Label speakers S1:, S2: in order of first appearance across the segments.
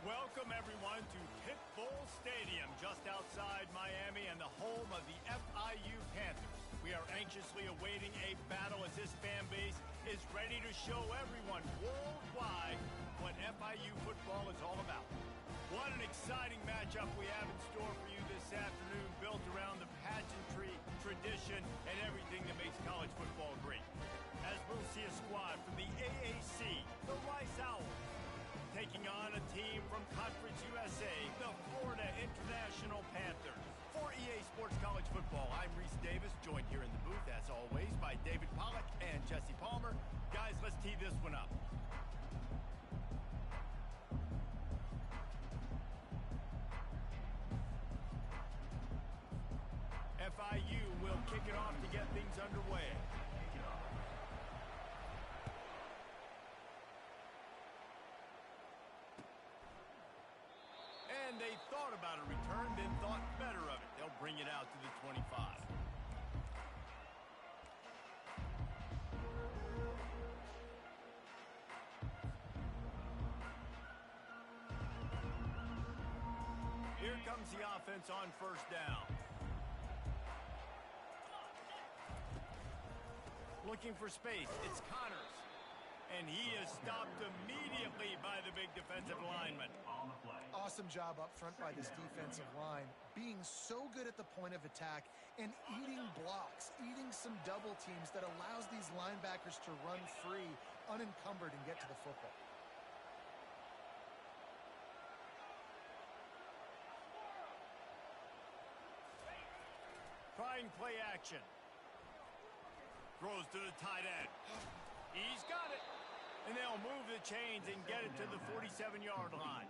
S1: Welcome, everyone, to Pitbull Stadium, just outside Miami and the home of the FIU Panthers. We are anxiously awaiting a battle as this fan base is ready to show everyone worldwide what FIU football is all about. What an exciting matchup we have in store for you this afternoon, built around the pageantry, tradition, and everything that makes college football great. As we'll see a squad from the AAC, the Rice Owls, taking on a team from Conference USA, the Florida International Panthers. For EA Sports College Football, I'm Reese Davis, joined here in the booth, as always, by David Pollack and Jesse Palmer. Guys, let's tee this one up. FIU will kick it off to get things underway. And they thought about a return, then thought better of it. They'll bring it out to the 25. Here comes the offense on first down. Looking for space, it's Connors. And he is stopped immediately by the big defensive lineman.
S2: Awesome job up front by this defensive line, being so good at the point of attack and eating blocks, eating some double teams that allows these linebackers to run free, unencumbered, and get to the football.
S1: Trying play action. Throws to the tight end. He's got it. And they'll move the chains and get it to the 47-yard line.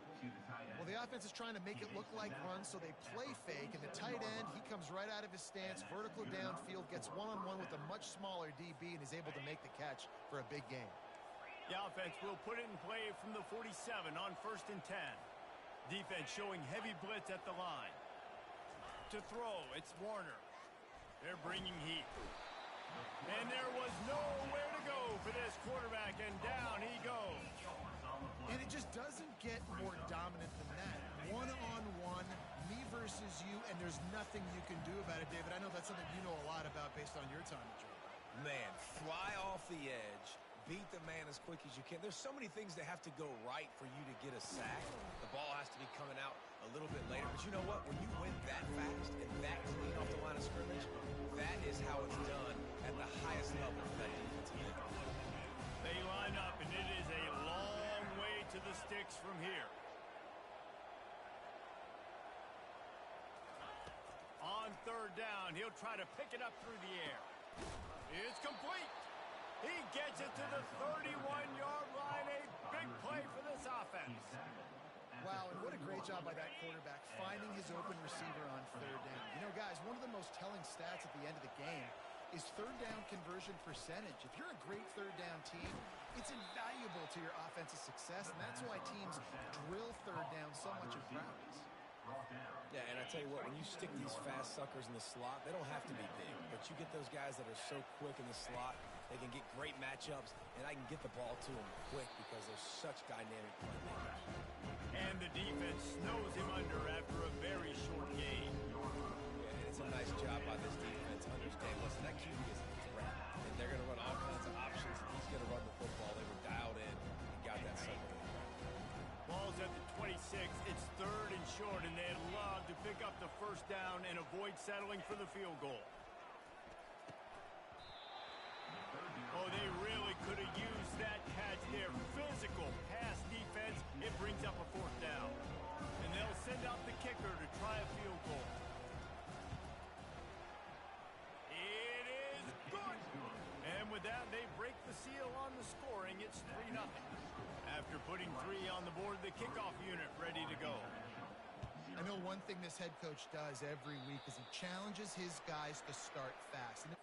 S2: Well, the offense is trying to make it look like run, so they play fake. And the tight end, he comes right out of his stance, vertical downfield, gets one-on-one with a much smaller DB, and is able to make the catch for a big gain.
S1: The offense will put it in play from the 47 on 1st and 10. Defense showing heavy blitz at the line. To throw, it's Warner. They're bringing heat. And there was nowhere to go for this quarterback, and down he goes.
S2: And it just doesn't get more dominant than that. One-on-one, me versus you, and there's nothing you can do about it, David. I know that's something you know a lot about based on your time at Georgia.
S3: Man, fly off the edge, beat the man as quick as you can. There's so many things that have to go right for you to get a sack. The ball has to be coming out a little bit later. But you know what? When you win that fast and that clean off the line of scrimmage, that is how it's done at the highest level for that defensive end.
S1: They line up, and it is a long way to the sticks from here. On 3rd down, he'll try to pick it up through the air. It's complete. He gets it to the 31-yard line. A big play for this offense.
S2: Wow, and what a great job by that quarterback, finding his open receiver on 3rd down. You know, guys, one of the most telling stats at the end of the game is 3rd down conversion percentage. If you're a great 3rd down team, it's invaluable to your offensive success, and that's why teams drill 3rd down so much in practice.
S3: Yeah, and I tell you what, when you stick these fast suckers in the slot, they don't have to be big, but you get those guys that are so quick in the slot, they can get great matchups, and I can get the ball to them quick because they're such dynamic playmakers.
S1: And the defense snows him under after a very short game.
S3: Yeah, and it's a nice job by this defense to understand, listen, that QB is a threat, and they're going to run all kinds of options, and he's going to run the football. They were dialed in and got that somewhere.
S1: Ball's at the 26. It's 3rd and short, and they'd love to pick up the 1st down and avoid settling for the field goal. Oh, they really could have used that catch there. Physical pass defense. It brings up a 4th down. And they'll send out the kicker to try a field goal. It is good. And with that, they break the seal on the scoring. It's 3-0. After putting 3 on the board, the kickoff unit ready to go.
S2: I know one thing this head coach does every week is he challenges his guys to start fast. And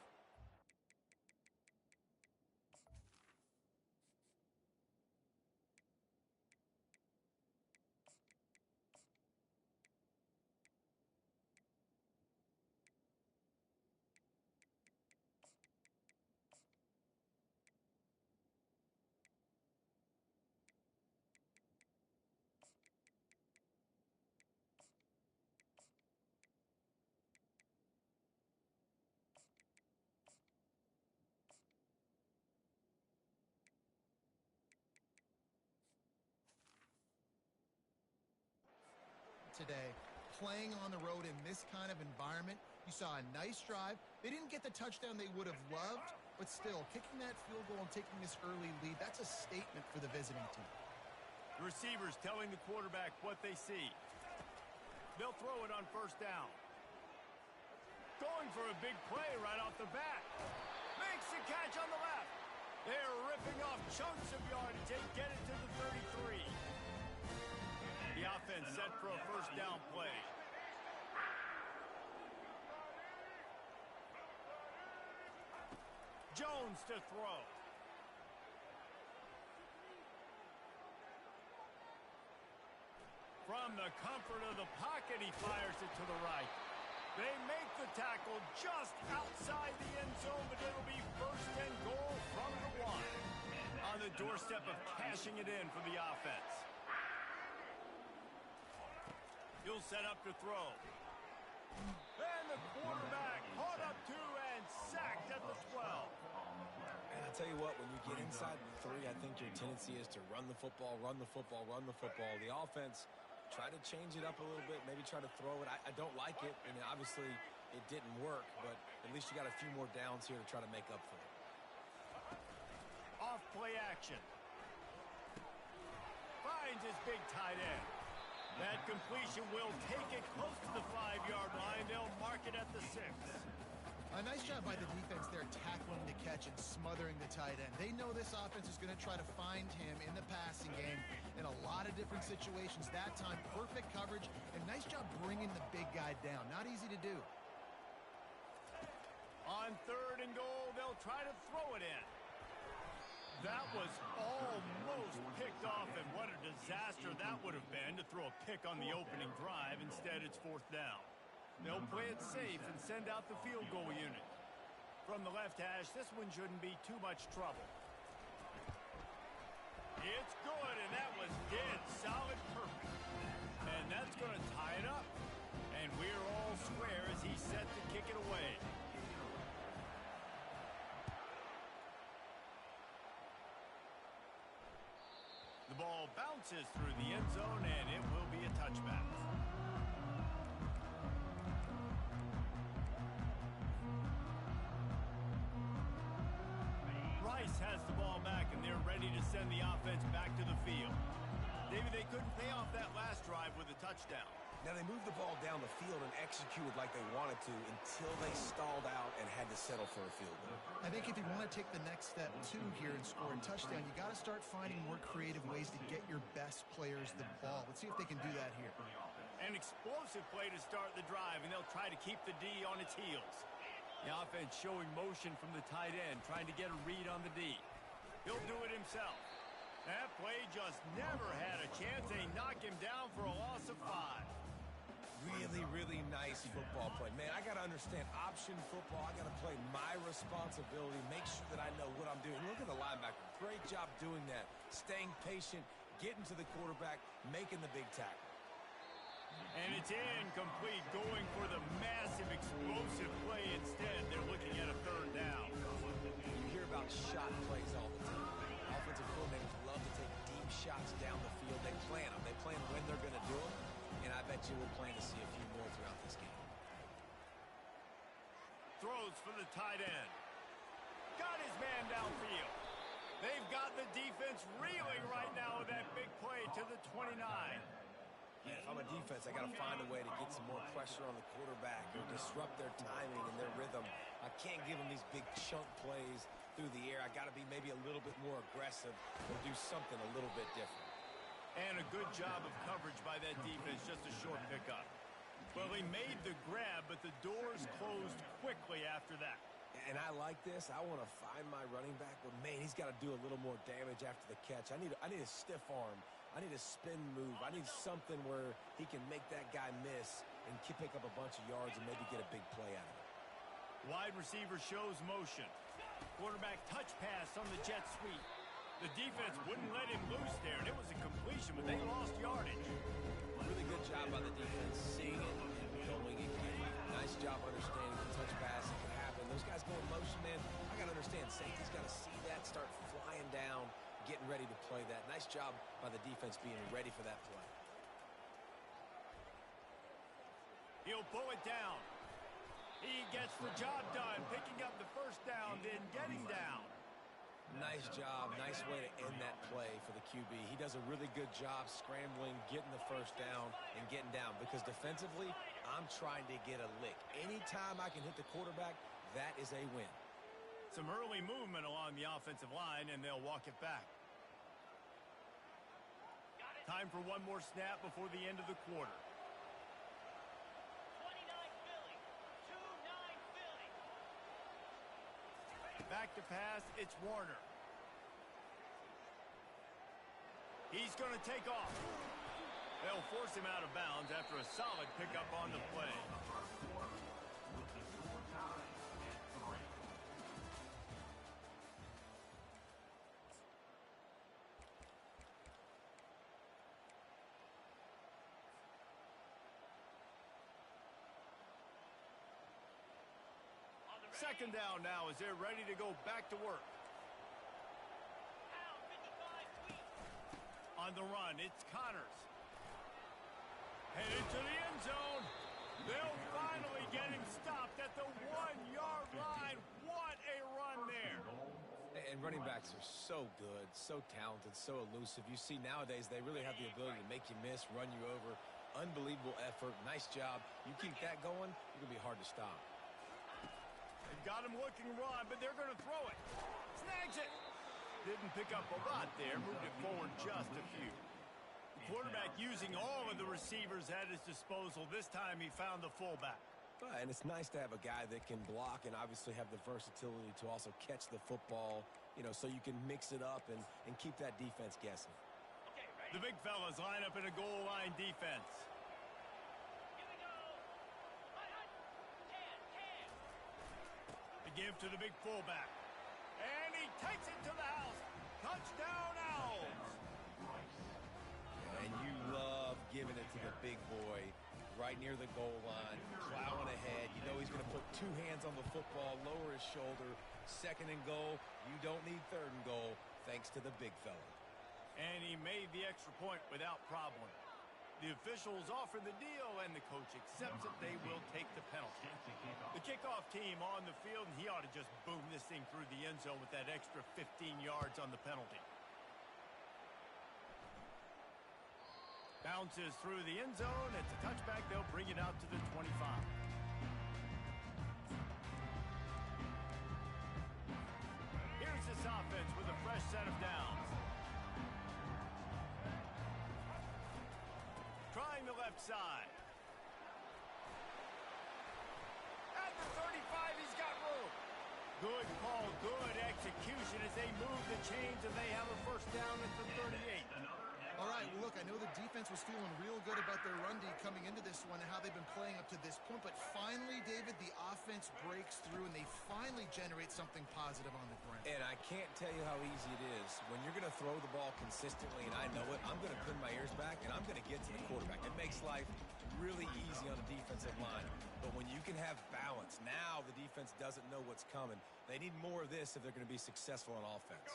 S2: today playing on the road in this kind of environment. You saw a nice drive. They didn't get the touchdown they would have loved, but still, kicking that field goal and taking this early lead, that's a statement for the visiting team.
S1: Receivers telling the quarterback what they see. They'll throw it on first down. Going for a big play right off the bat. Makes the catch on the left. They're ripping off chunks of yardage. They get it to the 33. The offense set for a first down play. Jones to throw. From the comfort of the pocket, he fires it to the right. They make the tackle just outside the end zone, but it'll be first and goal from the 1. On the doorstep of cashing it in for the offense. He'll set up to throw. And the quarterback caught up to and sacked at the 12.
S3: And I tell you what, when you get inside the 3, I think your tendency is to run the football, run the football, run the football. The offense, try to change it up a little bit, maybe try to throw it. I don't like it, and obviously it didn't work, but at least you got a few more downs here to try to make up for it.
S1: Off play action. Finds his big tight end. That completion will take it close to the 5-yard line. They'll mark it at the 6.
S2: A nice job by the defense there tackling the catch and smothering the tight end. They know this offense is going to try to find him in the passing game in a lot of different situations. That time, perfect coverage, and nice job bringing the big guy down. Not easy to do.
S1: On third and goal, they'll try to throw it in. That was almost picked off, and what a disaster that would have been to throw a pick on the opening drive. Instead, it's fourth down. They'll play it safe and send out the field goal unit. From the left hash, this one shouldn't be too much trouble. It's good, and that was dead solid perfect. And that's going to tie it up. And we're all square as he's set to kick it away. The ball bounces through the end zone, and it will be a touchback. Rice has the ball back, and they're ready to send the offense back to the field. Maybe they couldn't pay off that last drive with a touchdown.
S3: Now, they moved the ball down the field and executed like they wanted to until they stalled out and had to settle for a field goal.
S2: I think if you want to take the next step, too, here and score a touchdown, you got to start finding more creative ways to get your best players the ball. Let's see if they can do that here.
S1: An explosive play to start the drive, and they'll try to keep the D on its heels. The offense showing motion from the tight end, trying to get a read on the D. He'll do it himself. That play just never had a chance. They knock him down for a loss of 5.
S3: Really, really nice football play. Man, I got to understand option football. I got to play my responsibility, make sure that I know what I'm doing. Look at the linebacker. Great job doing that. Staying patient, getting to the quarterback, making the big tackle.
S1: And it's incomplete, going for the massive explosive play instead. They're looking at a third down.
S3: You hear about shot plays all the time. Offensive coordinators love to take deep shots down the field. They plan them. They plan when they're going to do them. And I bet you we'll plan to see a few more throughout this game.
S1: Throws for the tight end. Got his man downfield. They've got the defense reeling right now with that big play to the 29.
S3: If I'm a defense, I got to find a way to get some more pressure on the quarterback or disrupt their timing and their rhythm. I can't give them these big chunk plays through the air. I got to be maybe a little bit more aggressive or do something a little bit different.
S1: And a good job of coverage by that defense, just a short pickup. Well, he made the grab, but the doors closed quickly after that.
S3: And I like this. I want to find my running back, but man, he's got to do a little more damage after the catch. I need a stiff arm. I need a spin move. I need something where he can make that guy miss and pick up a bunch of yards and maybe get a big play out of it.
S1: Wide receiver shows motion. Quarterback touch pass on the jet sweep. The defense wouldn't let him loose there, and it was a completion, but they lost yardage.
S3: Really good job by the defense, seeing it and going again. Nice job understanding the touch pass that can happen. Those guys go in motion, man. I got to understand, safety's got to see that, start flying down, getting ready to play that. Nice job by the defense being ready for that play.
S1: He'll pull it down. He gets the job done, picking up the first down, then getting down.
S3: Nice job. Nice way to end that play for the QB. He does a really good job scrambling, getting the first down, and getting down. Because defensively, I'm trying to get a lick. Anytime I can hit the quarterback, that is a win.
S1: Some early movement along the offensive line, and they'll walk it back. Time for one more snap before the end of the quarter.
S4: 29 Philly. 2-9 Philly.
S1: Back to pass, it's Warner. He's going to take off. They'll force him out of bounds after a solid pickup on the play. Second down now as they're ready to go back to work. On the run, it's Connors. Headed to the end zone. They'll finally get him stopped at the 1-yard line. What a run there.
S3: And running backs are so good, so talented, so elusive. You see nowadays they really have the ability to make you miss, run you over. Unbelievable effort. Nice job. You keep that going, it's going to be hard to stop.
S1: They've got him looking run, but they're going to throw it. Snags it. Didn't pick up a lot there. Moved it forward just a few. The quarterback using all of the receivers at his disposal. This time he found the fullback.
S3: And it's nice to have a guy that can block and obviously have the versatility to also catch the football, you know, so you can mix it up and keep that defense guessing.
S1: The big fellas line up in a goal line defense. Give to the big fullback. And he takes it to the house. Touchdown, Owls.
S3: And you love giving it to the big boy right near the goal line, plowing ahead. You know he's going to put two hands on the football, lower his shoulder. Second and goal. You don't need third and goal thanks to the big fella.
S1: And he made the extra point without problem. The officials offer the deal, and the coach accepts it. They will take the penalty. The kickoff team on the field, and he ought to just boom this thing through the end zone with that extra 15 yards on the penalty. Bounces through the end zone. It's a touchback. They'll bring it out to the 25. Here's this offense with a fresh set of downs. Trying the left side. At the 35, he's got room. Good call, good execution as they move the chains, and they have a first down at the 38.
S2: All right, well, look, I know the defense was feeling real good about their run D coming into this one and how they've been playing up to this point, but finally, David, the offense breaks through, and they finally generate something positive on the ground.
S3: And I can't tell you how easy it is. When you're going to throw the ball consistently, and I know it, I'm going to pin my ears back, and I'm going to get to the quarterback. It makes life really easy on the defensive line. But when you can have balance, now the defense doesn't know what's coming. They need more of this if they're going to be successful on offense.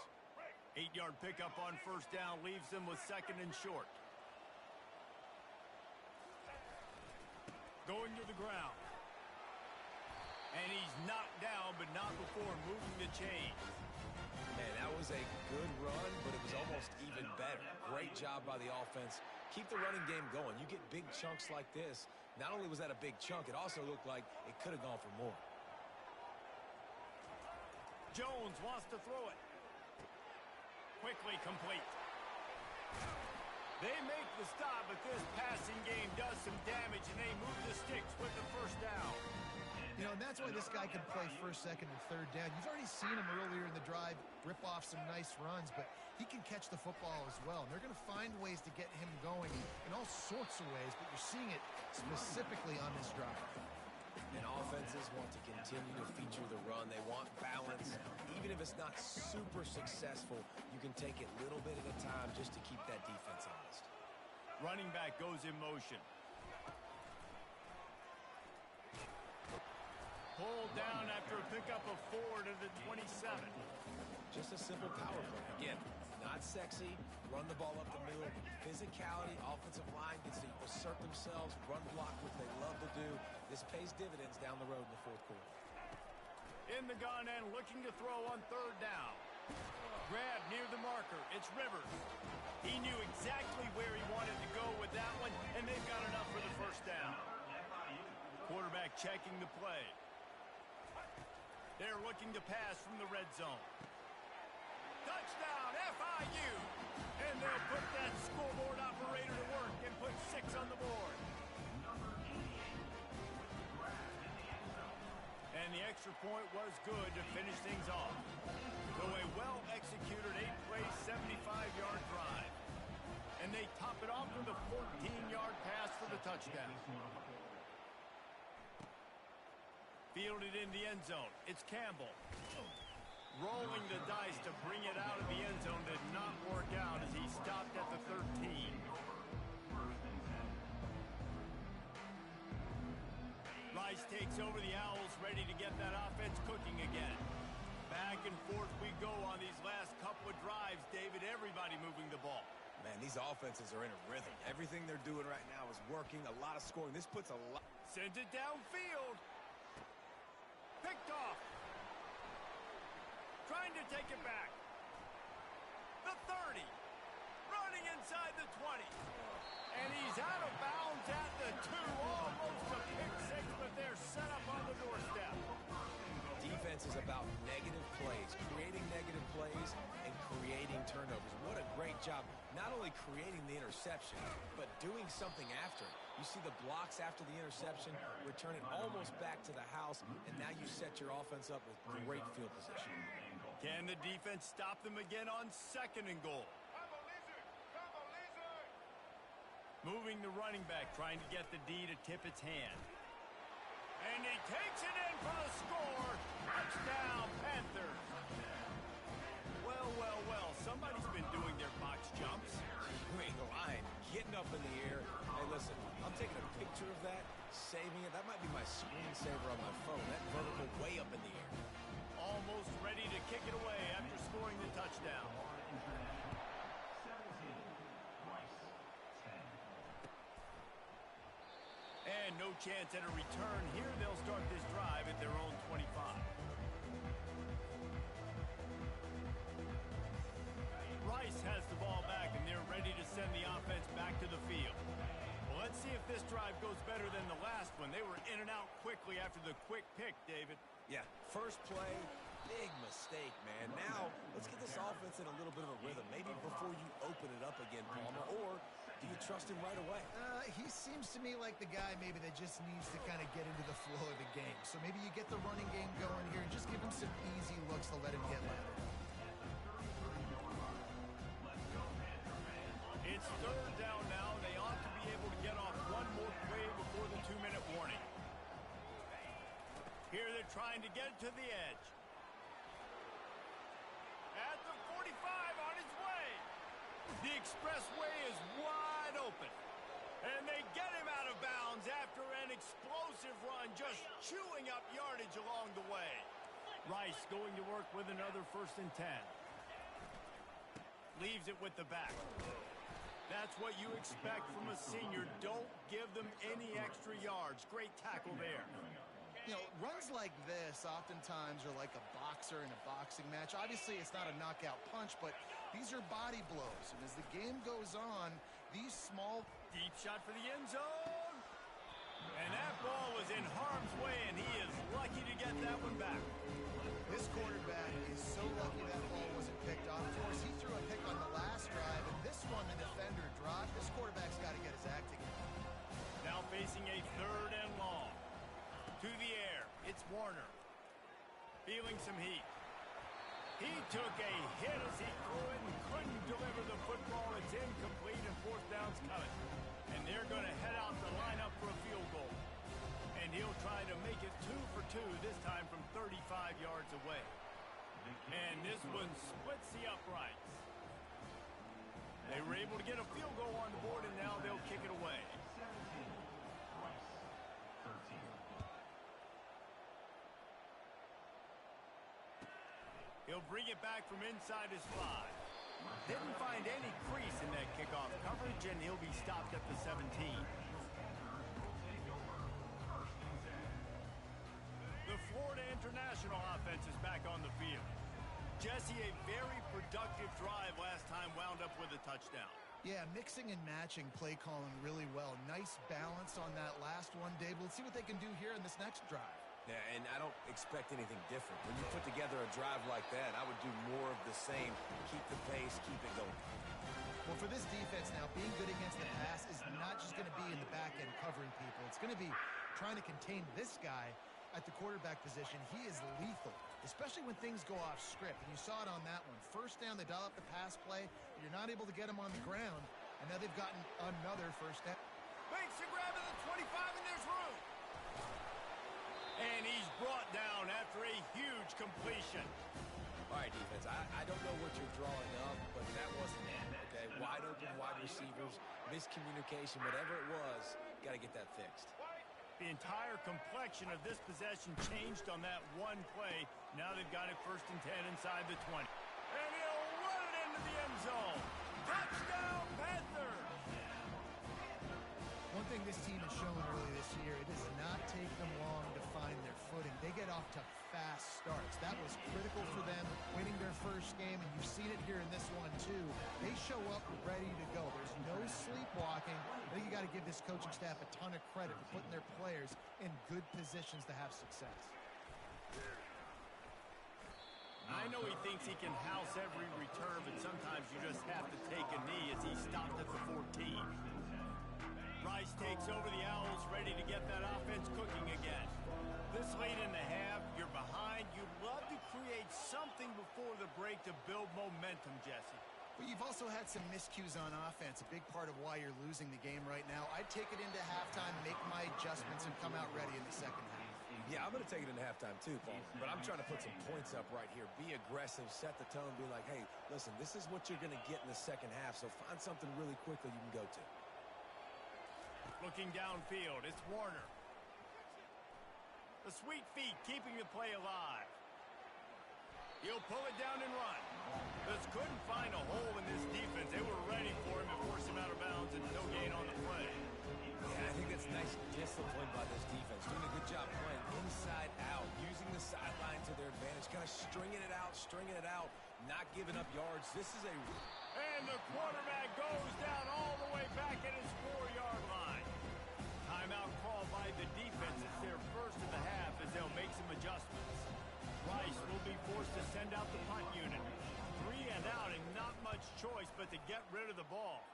S1: 8-yard pickup on first down leaves them with second and short. Going to the ground. And he's knocked down, but not before moving the chain.
S3: Man, that was a good run, but it was almost even better. Great job by the offense. Keep the running game going. You get big chunks like this. Not only was that a big chunk, it also looked like it could have gone for more.
S1: Jones wants to throw it. Quickly complete. They make the stop, but this passing game does some damage, and they move the sticks with the first down.
S2: You know, and that's why this guy can play first, second, and third down. You've already seen him earlier in the drive rip off some nice runs, but he can catch the football as well. And they're going to find ways to get him going in all sorts of ways, but you're seeing it specifically on this drive.
S3: And offenses want to continue to feature the run. They want balance. Even if it's not super successful, you can take it little bit at a time just to keep that defense honest.
S1: Running back goes in motion. Pulled down after a pickup of 4 to the 27.
S3: Just a simple power play. Again, not sexy, run the ball up the middle, physicality, offensive line gets to assert themselves, run block, which they love to do. This pays dividends down the road in the fourth quarter.
S1: In the gun and looking to throw on third down. Grab near the marker. It's Rivers. He knew exactly where he wanted to go with that one, and they've got enough for the first down. Quarterback checking the play. They're looking to pass from the red zone. Touchdown, FIU! And they'll put that scoreboard operator to work and put 6 on the board. And the extra point was good to finish things off. So a well-executed 8-play, 75-yard drive. And they top it off with a 14-yard pass for the touchdown. Fielded in the end zone. It's Campbell. Rolling the dice to bring it out of the end zone did not work out as he stopped at the 13. Rice takes over the Owls, ready to get that offense cooking again. Back and forth we go on these last couple of drives, David. Everybody moving the ball.
S3: Man, these offenses are in a rhythm. Everything they're doing right now is working. A lot of scoring. This puts a lot.
S1: Sends it downfield. Picked off. Trying to take it back. The 30. Running inside the 20. And he's out of bounds at the 2. Almost a pick 6, but they're set up on the doorstep.
S3: Defense is about negative plays, creating negative plays, and creating turnovers. What a great job. Not only creating the interception, but doing something after it. You see the blocks after the interception, return it almost back to the house, and now you set your offense up with great field position.
S1: Can the defense stop them again on 2nd and goal? Moving the running back, trying to get the D to tip its hand. And he takes it in for the score. Touchdown, Panthers. Well, well, well. Somebody's been doing their box jumps.
S3: You ain't lying. Getting up in the air. Hey, listen, I'm taking a picture of that, saving it. That might be my screensaver on my phone. That vertical way up in the air.
S1: Almost ready to kick it away after scoring the touchdown. And no chance at a return. Here they'll start this drive at their own 25. Rice has the ball back, and they're ready to send the offense back to the field. Well, let's see if this drive goes better than the last one. They were in and out quickly after the quick pick, David.
S3: Yeah, first play, big mistake, man. Now, let's get this offense in a little bit of a rhythm. Maybe before you open it up again, Palmer, or do you trust him right away?
S2: He seems to me like the guy maybe that just needs to kind of get into the flow of the game. So maybe you get the running game going here and just give him some easy looks to let him get louder.
S1: It's 3rd down now. They ought to be able to get off one more play before the 2-minute warning. Here they're trying to get it to the edge. At the 45 on his way. The expressway is wide open. And they get him out of bounds after an explosive run, just chewing up yardage along the way. Rice going to work with another 1st and 10. Leaves it with the back. That's what you expect from a senior. Don't give them any extra yards. Great tackle there.
S2: You know, runs like this oftentimes are like a boxer in a boxing match. Obviously, it's not a knockout punch, but these are body blows. And as the game goes on, these small...
S1: Deep shot for the end zone. And that ball was in harm's way, and he is lucky to get that one back.
S2: This quarterback is so lucky that ball wasn't picked off. Of course, he threw a pick on the last drive, and this one the defender dropped. This quarterback's got to get his act together.
S1: Now facing a 3rd and long. To the air, it's Warner. Feeling some heat. He took a hit as he threw it and couldn't deliver the football. It's incomplete, and 4th down's coming. And they're going to head out the lineup for a field goal. And he'll try to make it 2 for 2, this time from 35 yards away. And this one splits the uprights. They were able to get a field goal on the board, and now they'll kick it away. He'll bring it back from inside his 5. Didn't find any crease in that kickoff coverage, and he'll be stopped at the 17. The Florida International offense is back on the field. Jesse, a very productive drive last time wound up with a touchdown.
S2: Yeah, mixing and matching play calling really well. Nice balance on that last one, Dave. Let's see what they can do here in this next drive.
S3: Yeah, and I don't expect anything different. When you put together a drive like that, I would do more of the same. Keep the pace, keep it going.
S2: Well, for this defense now, being good against the pass is not just going to be in the back end covering people. It's going to be trying to contain this guy at the quarterback position. He is lethal, especially when things go off script. And you saw it on that one. First down, they dial up the pass play. You're not able to get him on the ground, and now they've gotten another first down.
S1: Makes a grab at the 25, and there's room. And he's brought down after a huge completion.
S3: All right, defense, I don't know what you're drawing up, but that wasn't it, okay? Wide open wide receivers, miscommunication, whatever it was, got to get that fixed.
S1: The entire complexion of this possession changed on that one play. Now they've got it 1st and 10 inside the 20. And he'll run it into the end zone. Touchdown, Panthers!
S2: One thing this team has shown early this year, it does not take them long to find their footing. They get off to fast starts. That was critical for them winning their first game, and you've seen it here in this one too. They show up ready to go. There's no sleepwalking. I think you got to give this coaching staff a ton of credit for putting their players in good positions to have success.
S1: I know he thinks he can house every return, but sometimes you just have to take a knee as he stopped at the 14. Rice takes over the Owls, ready to get that offense cooking again. This late in the half, you're behind. You'd love to create something before the break to build momentum, Jesse.
S2: But you've also had some miscues on offense, a big part of why you're losing the game right now. I'd take it into halftime, make my adjustments, and come out ready in the second half.
S3: Yeah, I'm going to take it into halftime too, Paul. But I'm trying to put some points up right here. Be aggressive, set the tone, be like, hey, listen, this is what you're going to get in the second half, so find something really quickly you can go to.
S1: Looking downfield, it's Warner. The sweet feet keeping the play alive. He'll pull it down and run. Just couldn't find a hole in this defense. They were ready for him to force him out of bounds and no gain on the play.
S3: Yeah, I think that's nice discipline by this defense. Doing a good job playing inside out, using the sideline to their advantage, kind of stringing it out, not giving up yards. This is a...
S1: And the quarterback goes down all the way back at his 4-yard line. Timeout call by the defense. It's their first of the half as they'll make some adjustments. Rice will be forced to send out the punt unit. 3 and out and not much choice but to get rid of the ball.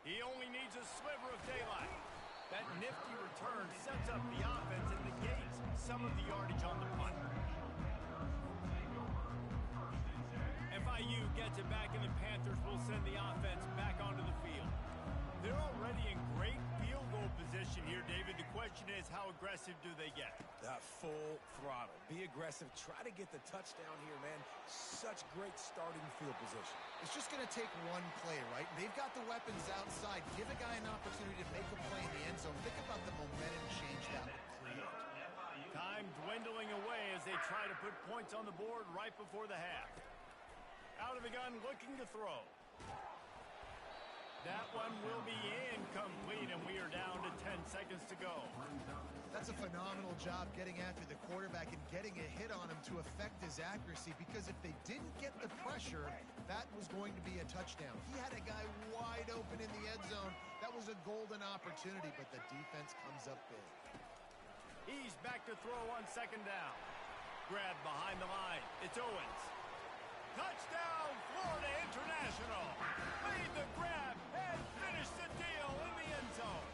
S1: He only needs a sliver of daylight. That nifty return sets up the offense and negates some of the yardage on the punt. FIU gets it back, and the Panthers will send the offense back onto the field. They're already in great field goal position here, David. The question is, how aggressive do they get?
S3: Full throttle. Be aggressive. Try to get the touchdown here, man. Such great starting field position.
S2: It's just going to take one play, right? They've got the weapons outside. Give a guy an opportunity to make a play in the end zone. Think about the momentum change that would create.
S1: Time dwindling away as they try to put points on the board right before the half. Out of the gun, looking to throw. That one will be incomplete, and we are down to 10 seconds to go.
S2: That's a phenomenal job getting after the quarterback and getting a hit on him to affect his accuracy, because if they didn't get the pressure, that was going to be a touchdown. He had a guy wide open in the end zone. That was a golden opportunity, but the defense comes up big.
S1: He's back to throw on 2nd down. Grab behind the line. It's Owens. Touchdown, Florida International. Made the grab and finished the deal in the end zone.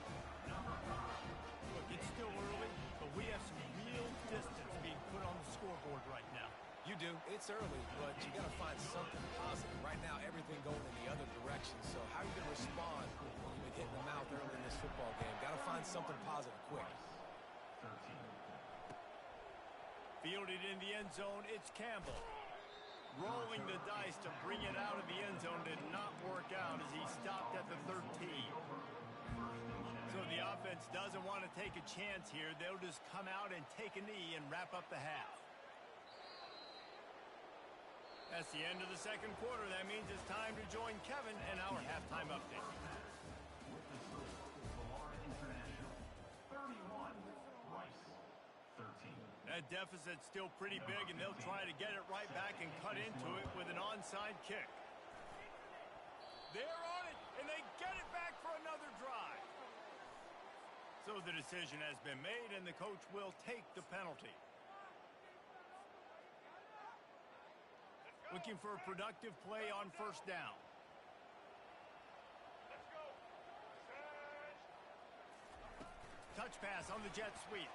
S1: Look, it's still early, but we have some real distance being put on the scoreboard right now.
S3: You do. It's early, but you got to find something positive. Right now, everything going in the other direction. So how are you going to respond when you've been hit in the mouth early in this football game? Got to find something positive quick.
S1: Fielded in the end zone, it's Campbell. Rolling the dice to bring it out of the end zone did not work out as he stopped at the 13. So the offense doesn't want to take a chance here. They'll just come out and take a knee and wrap up the half. That's the end of the second quarter. That means it's time to join Kevin and our halftime update.
S5: With the score, Valhalla International 31, Rice 13.
S1: That deficit's still pretty big, and they'll try to get it right back and cut into it with an onside kick. They're on it, and they get it back for another drive. So the decision has been made, and the coach will take the penalty. Looking for a productive play on first down. Touch pass on the jet sweep.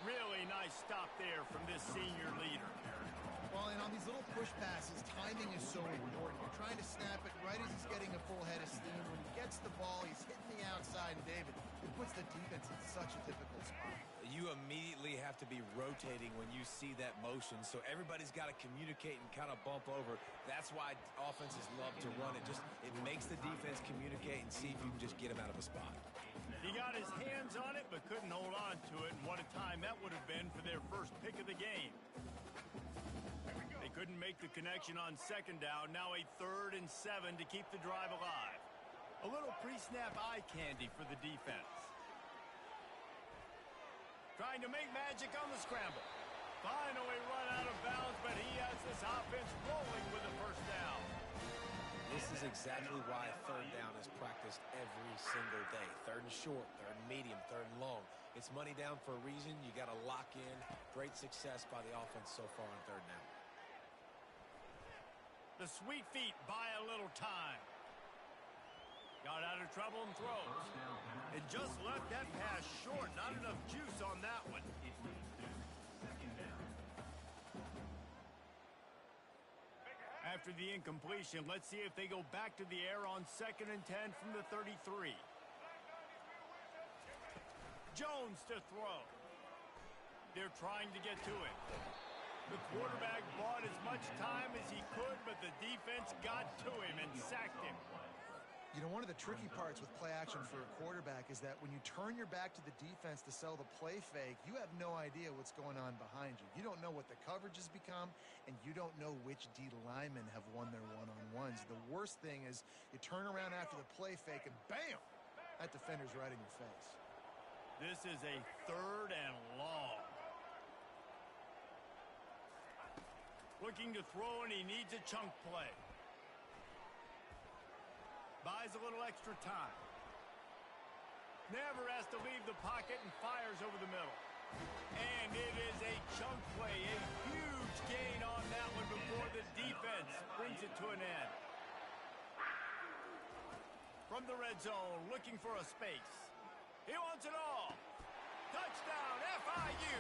S1: Really nice stop there from this senior leader.
S2: Well, and on these little push passes, timing is so important. You're trying to snap it right as he's getting a full head of steam. When he gets the ball, he's hitting the outside, and David, it puts the defense in such a difficult spot.
S3: You immediately have to be rotating when you see that motion, so everybody's got to communicate and kind of bump over. That's why offenses love to run it. It makes the defense communicate and see if you can just get him out of a spot.
S1: He got his hands on it, but couldn't hold on to it, and what a time that would have been for their first pick of the game. They couldn't make the connection on second down. Now a 3rd and 7 to keep the drive alive. A little pre-snap eye candy for the defense. Trying to make magic on the scramble. Finally run out of bounds, but he has this offense rolling with a first down.
S3: This is exactly why 3rd down is practiced every single day. 3rd and short, 3rd and medium, 3rd and long. It's money down for a reason. You got to lock in. Great success by the offense so far on 3rd down.
S1: The sweet feet buy a little time. Got out of trouble and throws. It just left that pass short. Not enough juice on that one. After the incompletion, let's see if they go back to the air on 2nd and 10 from the 33. Jones to throw. They're trying to get to it. The quarterback bought as much time as he could, but the defense got to him and sacked him.
S2: You know, one of the tricky parts with play action for a quarterback is that when you turn your back to the defense to sell the play fake, you have no idea what's going on behind you. You don't know what the coverage has become, and you don't know which D linemen have won their one-on-ones. The worst thing is you turn around after the play fake, and bam! That defender's right in your face.
S1: This is a 3rd and long. Looking to throw, and he needs a chunk play. Buys a little extra time. Never has to leave the pocket and fires over the middle. And it is a chunk play, a huge gain on that one before the defense brings it to an end. From the red zone, looking for a space. He wants it all. Touchdown, FIU.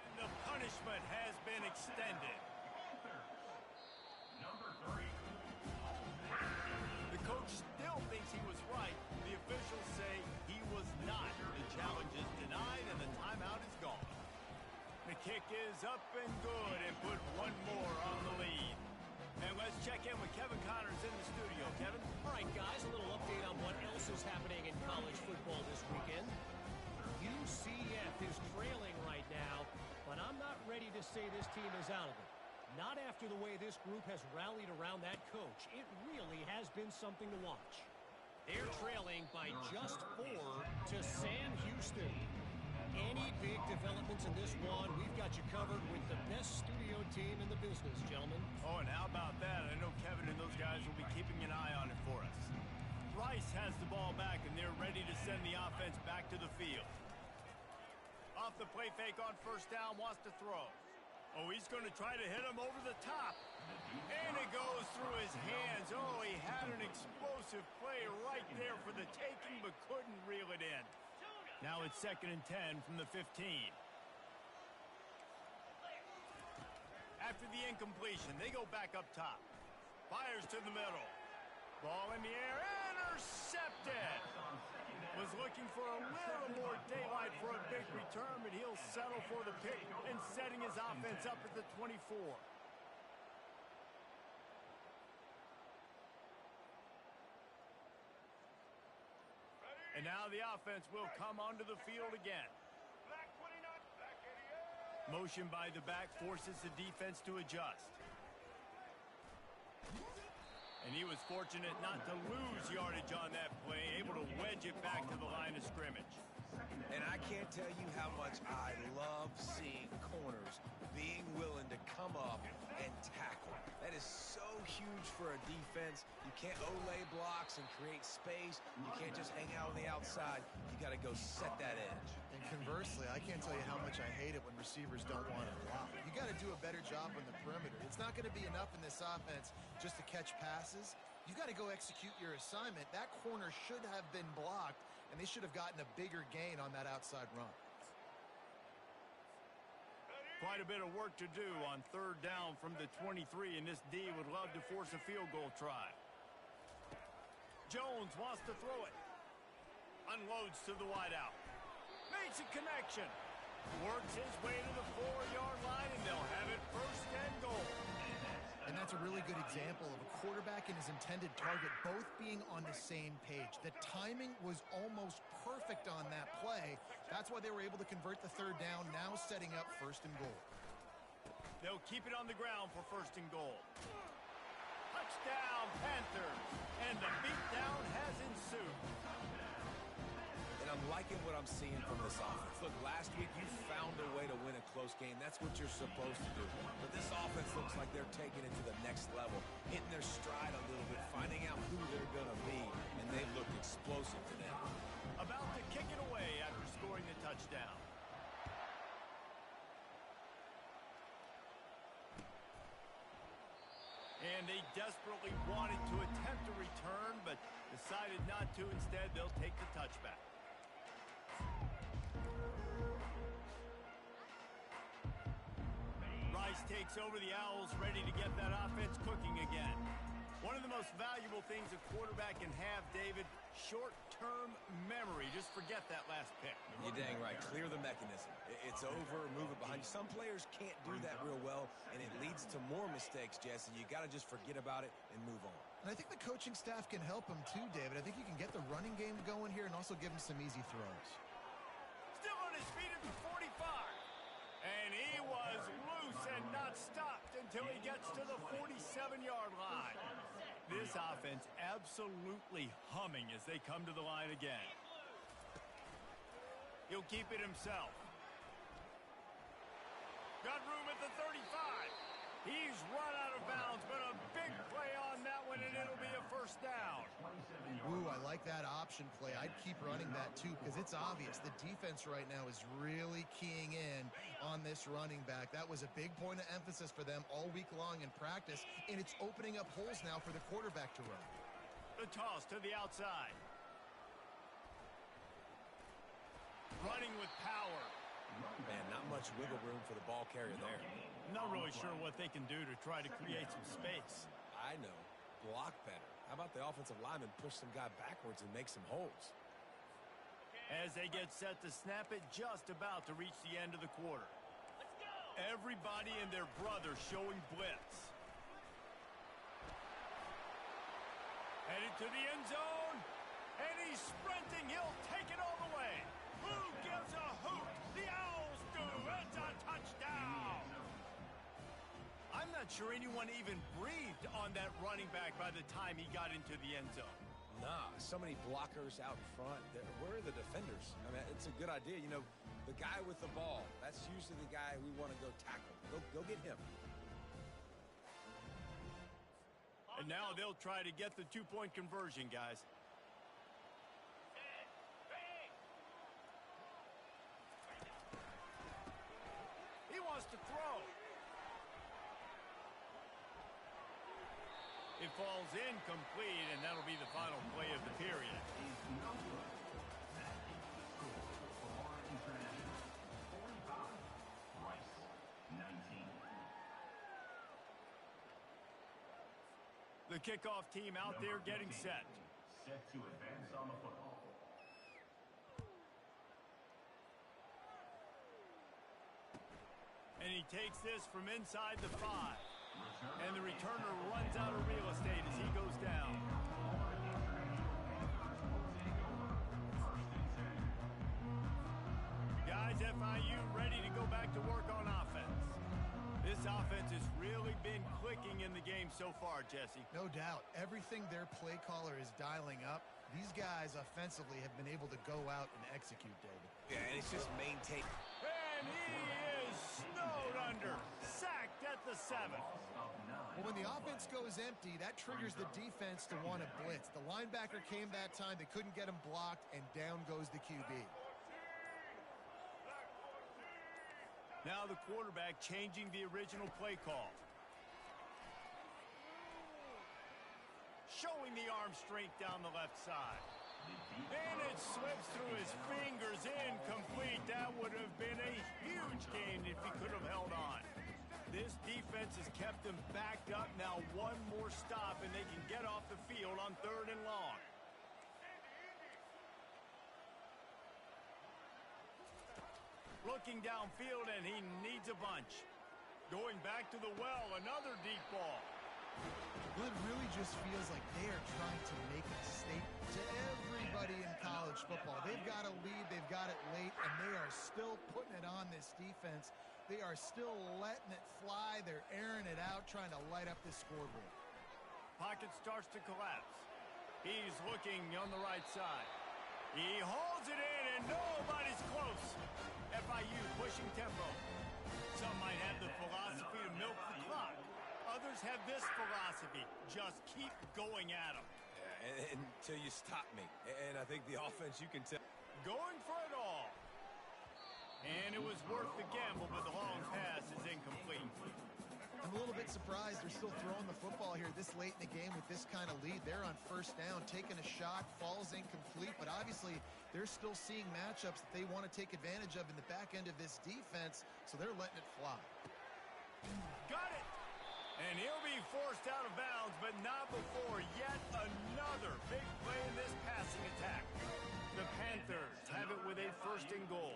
S1: And the punishment has been extended. The coach still thinks he was right. The officials say he was not. The challenge is denied and the timeout is gone. The kick is up and good and put one more on the lead. And let's check in with Kevin Connors in the studio. Kevin?
S6: All right, guys, a little update on what else is happening in college football this weekend. UCF is trailing right now, but I'm not ready to say this team is out of it. Not after the way this group has rallied around that coach. It really has been something to watch. They're trailing by just 4 to Sam Houston. Any big developments in this one, we've got you covered with the best studio team in the business, gentlemen.
S1: Oh, and how about that? I know Kevin and those guys will be keeping an eye on it for us. Rice has the ball back, and they're ready to send the offense back to the field. Off the play fake on first down, wants to throw. Oh, he's going to try to hit him over the top. And it goes through his hands. Oh, he had an explosive play right there for the taking, but couldn't reel it in. Now it's 2nd and 10 from the 15. After the incompletion, they go back up top. Fires to the middle. Ball in the air. Intercepted. Was looking for a little more daylight for a big return, but he'll settle for the pick and setting his offense up at the 24. And now the offense will come onto the field again. Motion by the back forces the defense to adjust. And he was fortunate not to lose yardage on that play, able to wedge it back to the line of scrimmage.
S3: And I can't tell you how much I love seeing corners being willing to come up and tackle. That is so huge for a defense. You can't olay blocks and create space. You can't just hang out on the outside. You got to go set that edge.
S2: And conversely, I can't tell you how much I hate it when receivers don't want to block. You got to do a better job on the perimeter. It's not going to be enough in this offense just to catch passes. You got to go execute your assignment. That corner should have been blocked, and they should have gotten a bigger gain on that outside run.
S1: Quite a bit of work to do on third down from the 23, and this D would love to force a field goal try. Jones wants to throw it. Unloads to the wideout. Makes a connection. Works his way to the 4-yard line, and they'll have it first and goal.
S2: And that's a really good example of a quarterback and his intended target both being on the same page. The timing was almost perfect on that play. That's why they were able to convert the third down, now setting up first and goal.
S1: They'll keep it on the ground for first and goal. Touchdown, Panthers. And the beatdown has ensued.
S3: And I'm liking what I'm seeing from this offense. Look, last week you found a way to win a close game. That's what you're supposed to do. But this offense looks like they're taking it to the next level, hitting their stride a little bit, finding out who they're going to be, and they've looked explosive today.
S1: About to kick it away after scoring the touchdown. And they desperately wanted to attempt a return, but decided not to. Instead, they'll take the touchback. Rice takes over the Owls, ready to get that offense cooking again. One of the most valuable things a quarterback can have, David, short-term memory. Just forget that last pick.
S3: You're dang right. Clear the mechanism. It's over, move it behind you. Some players can't do that real well, and it leads to more mistakes, Jesse. You got to just forget about it and move on.
S2: And I think the coaching staff can help him too, David. I think you can get the running game going here and also give him some easy throws.
S1: Still on his feet at the 45. And he was loose and not stopped until he gets to the 47-yard line. This offense absolutely humming as they come to the line again. He'll keep it himself. Got room at the 35. He's run out of bounds, but a big play on that one, and it'll be a first down.
S2: Ooh, I like that option play. I'd keep running that too because it's obvious the defense right now is really keying in on this running back. That was a big point of emphasis for them all week long in practice, and it's opening up holes now for the quarterback to run.
S1: The toss to the outside. Running with power.
S3: Man, not much wiggle room for the ball carrier there.
S1: Not really sure what they can do to try to create some space.
S3: I know. Block better. How about the offensive lineman push some guy backwards and make some holes?
S1: As they get set to snap it, just about to reach the end of the quarter. Everybody and their brother showing blitz. Headed to the end zone. And he's sprinting. He'll take it all the way. Who gives a hoot? The Owls do. It's a touchdown. I'm not sure anyone even breathed on that running back by the time he got into the end zone.
S3: Nah, so many blockers out in front. Where are the defenders? I mean, it's a good idea. You know, the guy with the ball, that's usually the guy we want to go tackle. Go get him.
S1: And now they'll try to get the two-point conversion, guys. He wants to throw. It falls incomplete, and that'll be the final play of the period. The kickoff team out there getting set.
S5: Set to advance on the football.
S1: And he takes this from inside the 5. And the returner runs out of real estate as he goes down. Guys, FIU FIU ready to go back to work on offense. This offense has really been clicking in the game so far, Jesse.
S2: No doubt. Everything their play caller is dialing up, these guys offensively have been able to go out and execute, David.
S3: Yeah, and it's just maintain.
S1: And he is snowed under. Sacked at the 7.
S2: Well, when the offense goes empty, that triggers the defense to want to blitz. The linebacker came that time. They couldn't get him blocked, and down goes the QB.
S1: Now the quarterback changing the original play call. Showing the arm strength down the left side. And it slips through his fingers, incomplete. That would have been a huge gain if he could have held on. This defense has kept them backed up. Now one more stop, and they can get off the field on 3rd and long. Looking downfield, and he needs a bunch. Going back to the well, another deep ball.
S2: Well, it really just feels like they are trying to make a statement to everybody in college football. They've got a lead, they've got it late, and they are still putting it on this defense. They are still letting it fly. They're airing it out, trying to light up this scoreboard.
S1: Pocket starts to collapse. He's looking on the right side. He holds it in, and nobody's close. FIU pushing tempo. Some might have the philosophy to milk the clock. Others have this philosophy. Just keep going at them.
S3: Yeah, until you stop me. And I think the offense, you can tell.
S1: Going for it all. And it was worth the gamble, but the long pass is incomplete.
S2: I'm a little bit surprised they're still throwing the football here this late in the game with this kind of lead. They're on 1st down, taking a shot, falls incomplete, but obviously they're still seeing matchups that they want to take advantage of in the back end of this defense, so they're letting it fly.
S1: Got it! And he'll be forced out of bounds, but not before yet another big play in this passing attack. The Panthers have it with a 1st and goal.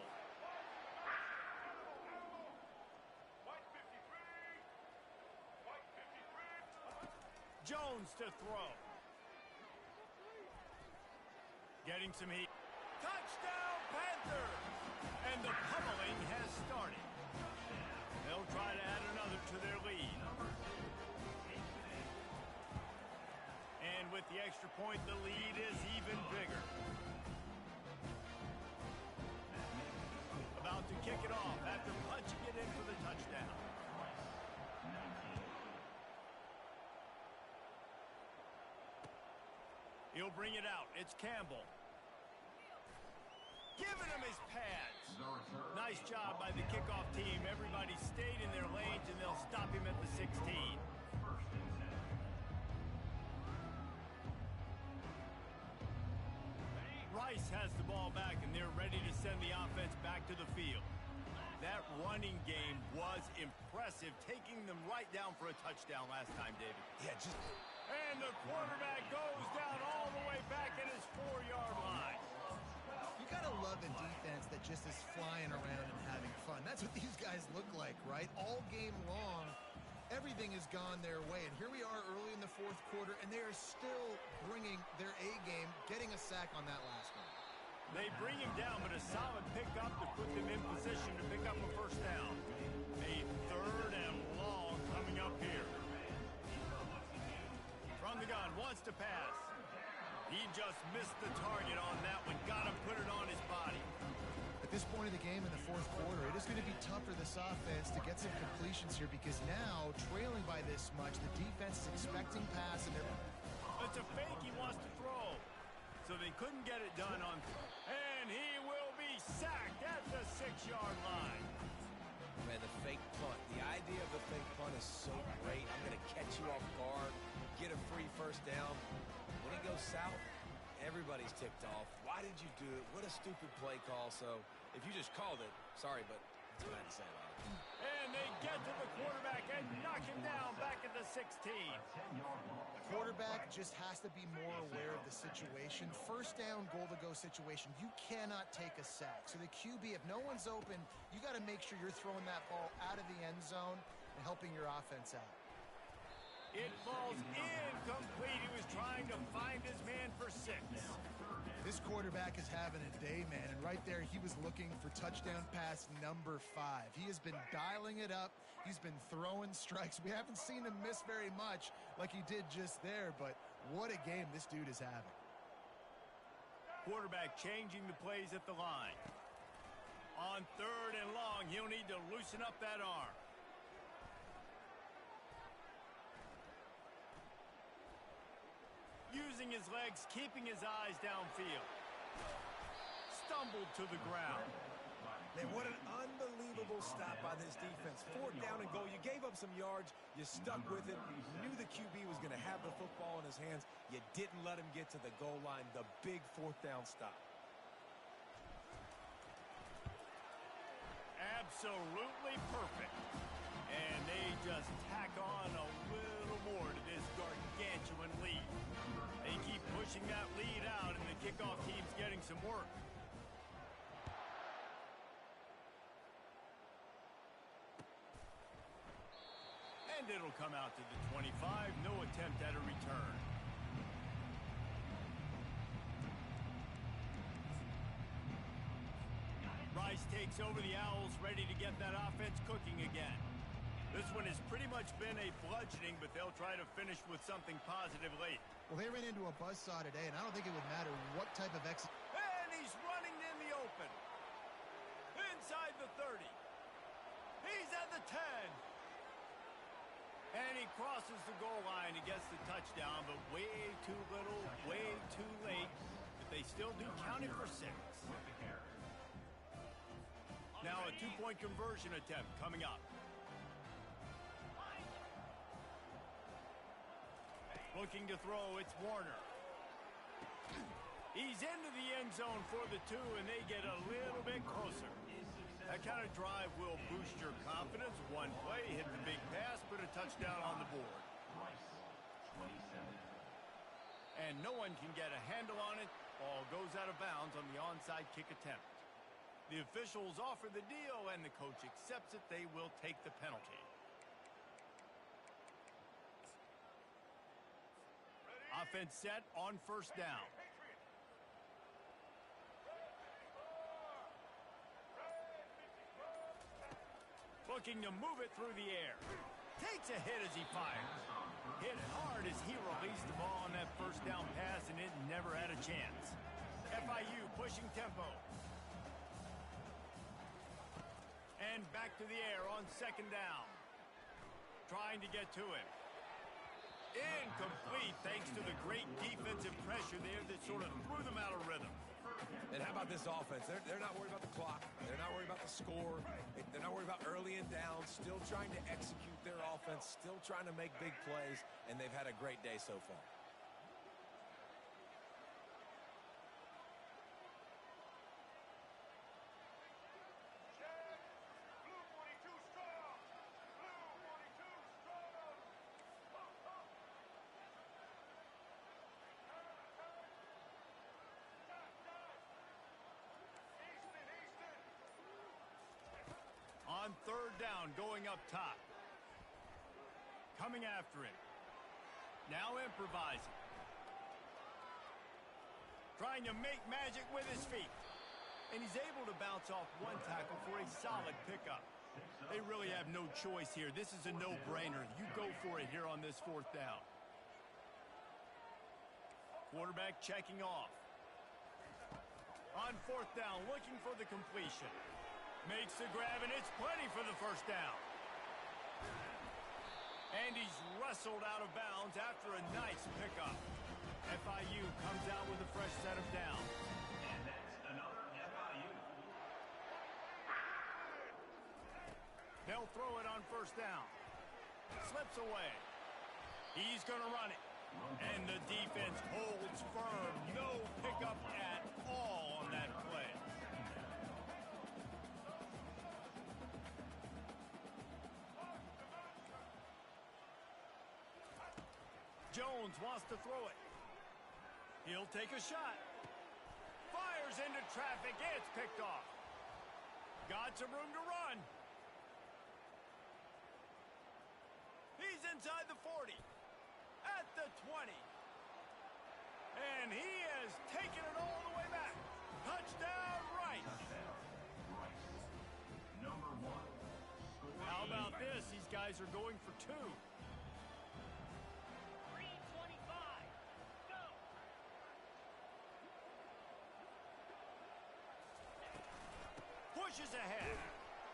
S1: Jones to throw. Getting some heat. Touchdown, Panthers! And the pummeling has started. They'll try to add another to their lead. And with the extra point, the lead is even bigger. About to kick it off after punching it in for the touchdown. He'll bring it out. It's Campbell. Giving him his pads. Nice job by the kickoff team. Everybody stayed in their lanes, and they'll stop him at the 16. Rice has the ball back, and they're ready to send the offense back to the field. That running game was impressive, taking them right down for a touchdown last time, David.
S3: Yeah, just...
S1: And the quarterback goes down all the way back at his 4-yard line.
S2: You gotta love a defense that just is flying around and having fun. That's what these guys look like, right? All game long, everything has gone their way. And here we are early in the 4th quarter, and they are still bringing their A game, getting a sack on that last one.
S1: They bring him down, but a solid pickup to put them in position to pick up a 1st down. A 3rd and long coming up here. From the gun, wants to pass. He just missed the target on that one. Got him, put it on his body.
S2: At this point of the game in the 4th quarter, it is going to be tough for this offense to get some completions here because now, trailing by this much, the defense is expecting pass. And
S1: it's a fake he wants to throw. So they couldn't get it done on. And he will be sacked at the 6-yard line.
S3: Man, the fake punt. The idea of the fake punt is so great. I'm going to catch you off guard, get a free 1st down. When it goes south, everybody's ticked off. Why did you do it? What a stupid play call. So if you just called it, sorry, but that's what I had to say about it.
S1: And they get to the quarterback and knock him down back at the 16.
S2: the quarterback just has to be more aware of the situation. 1st down, goal-to-go situation. You cannot take a sack. So the QB, if no one's open, you got to make sure you're throwing that ball out of the end zone and helping your offense out.
S1: It falls incomplete. He was trying to find his man for 6.
S2: This quarterback quarterback is having a day, man. And right there, he was looking for touchdown pass number 5. He has been dialing it up. He's been throwing strikes. We haven't seen him miss very much like he did just there, but what a game this dude is having.
S1: Quarterback changing the plays at the line. On 3rd and long, he'll need to loosen up that arm. Using his legs, keeping his eyes downfield. Stumbled to the ground.
S3: Man, what an unbelievable stop by this defense. 4th down and goal. You gave up some yards. You stuck with it. You knew the QB was going to have the football in his hands. You didn't let him get to the goal line. The big 4th down stop.
S1: Absolutely perfect. And they just tack on a little more to this gargantuan lead. They keep pushing that lead out, and the kickoff team's getting some work. And it'll come out to the 25. No attempt at a return. Rice takes over the Owls, ready to get that offense cooking again. This one has pretty much been a bludgeoning, but they'll try to finish with something positive late.
S2: Well, they ran into a buzzsaw today, and I don't think it would matter what type of exit.
S1: And he's running in the open. Inside the 30. He's at the 10. And he crosses the goal line and gets the touchdown, but way too little, way too late. But they still do count it for 6. Now a 2-point conversion attempt coming up. Looking to throw, it's Warner. He's into the end zone for the 2, and they get a little bit closer. That kind of drive will boost your confidence. One play, hit the big pass, put a touchdown on the board. And no one can get a handle on it. Ball goes out of bounds on the onside kick attempt. The officials offer the deal, and the coach accepts it. They will take the penalty. Offense set on 1st down. Looking to move it through the air. Takes a hit as he fires. Hit hard as he released the ball on that 1st down pass, and it never had a chance. FIU pushing tempo. And back to the air on 2nd down. Trying to get to him. Incomplete thanks to the great defensive pressure there that sort of threw them out of rhythm.
S3: And how about this offense? They're not worried about the clock. They're not worried about the score. They're not worried about early and down. Still trying to execute their offense. Still trying to make big plays. And they've had a great day so far.
S1: On 3rd down, going up top. Coming after him. Now improvising. Trying to make magic with his feet. And he's able to bounce off one tackle for a solid pickup. They really have no choice here. This is a no-brainer. You go for it here on this 4th down. Quarterback checking off. On 4th down, looking for the completion. Makes the grab, and it's plenty for the 1st down. And he's wrestled out of bounds after a nice pickup. FIU comes out with a fresh set of downs.
S5: And that's another FIU.
S1: They'll throw it on 1st down. Slips away. He's going to run it. And the defense holds firm. No pickup at all on that play. Jones wants to throw it. He'll take a shot. Fires into traffic. It's picked off. Got some room to run. He's inside the 40. At the 20. And he has taken it all the way back. about this? These guys are going for two.
S4: 3:25. Go.
S1: Pushes ahead.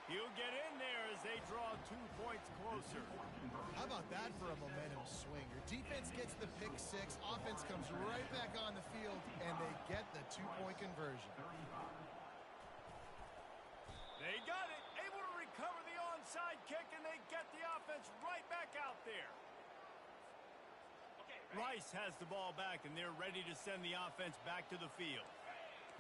S1: He'll get in there as they draw 2 points closer.
S2: How about that for a momentum swing? Your defense gets the pick six, offense comes right back on the field, and they get the 2-point conversion.
S1: They got it. Able to recover the onside kick, and they get the offense right back out there.
S4: Okay, ready?
S1: Rice has the ball back, and they're ready to send the offense back to the field.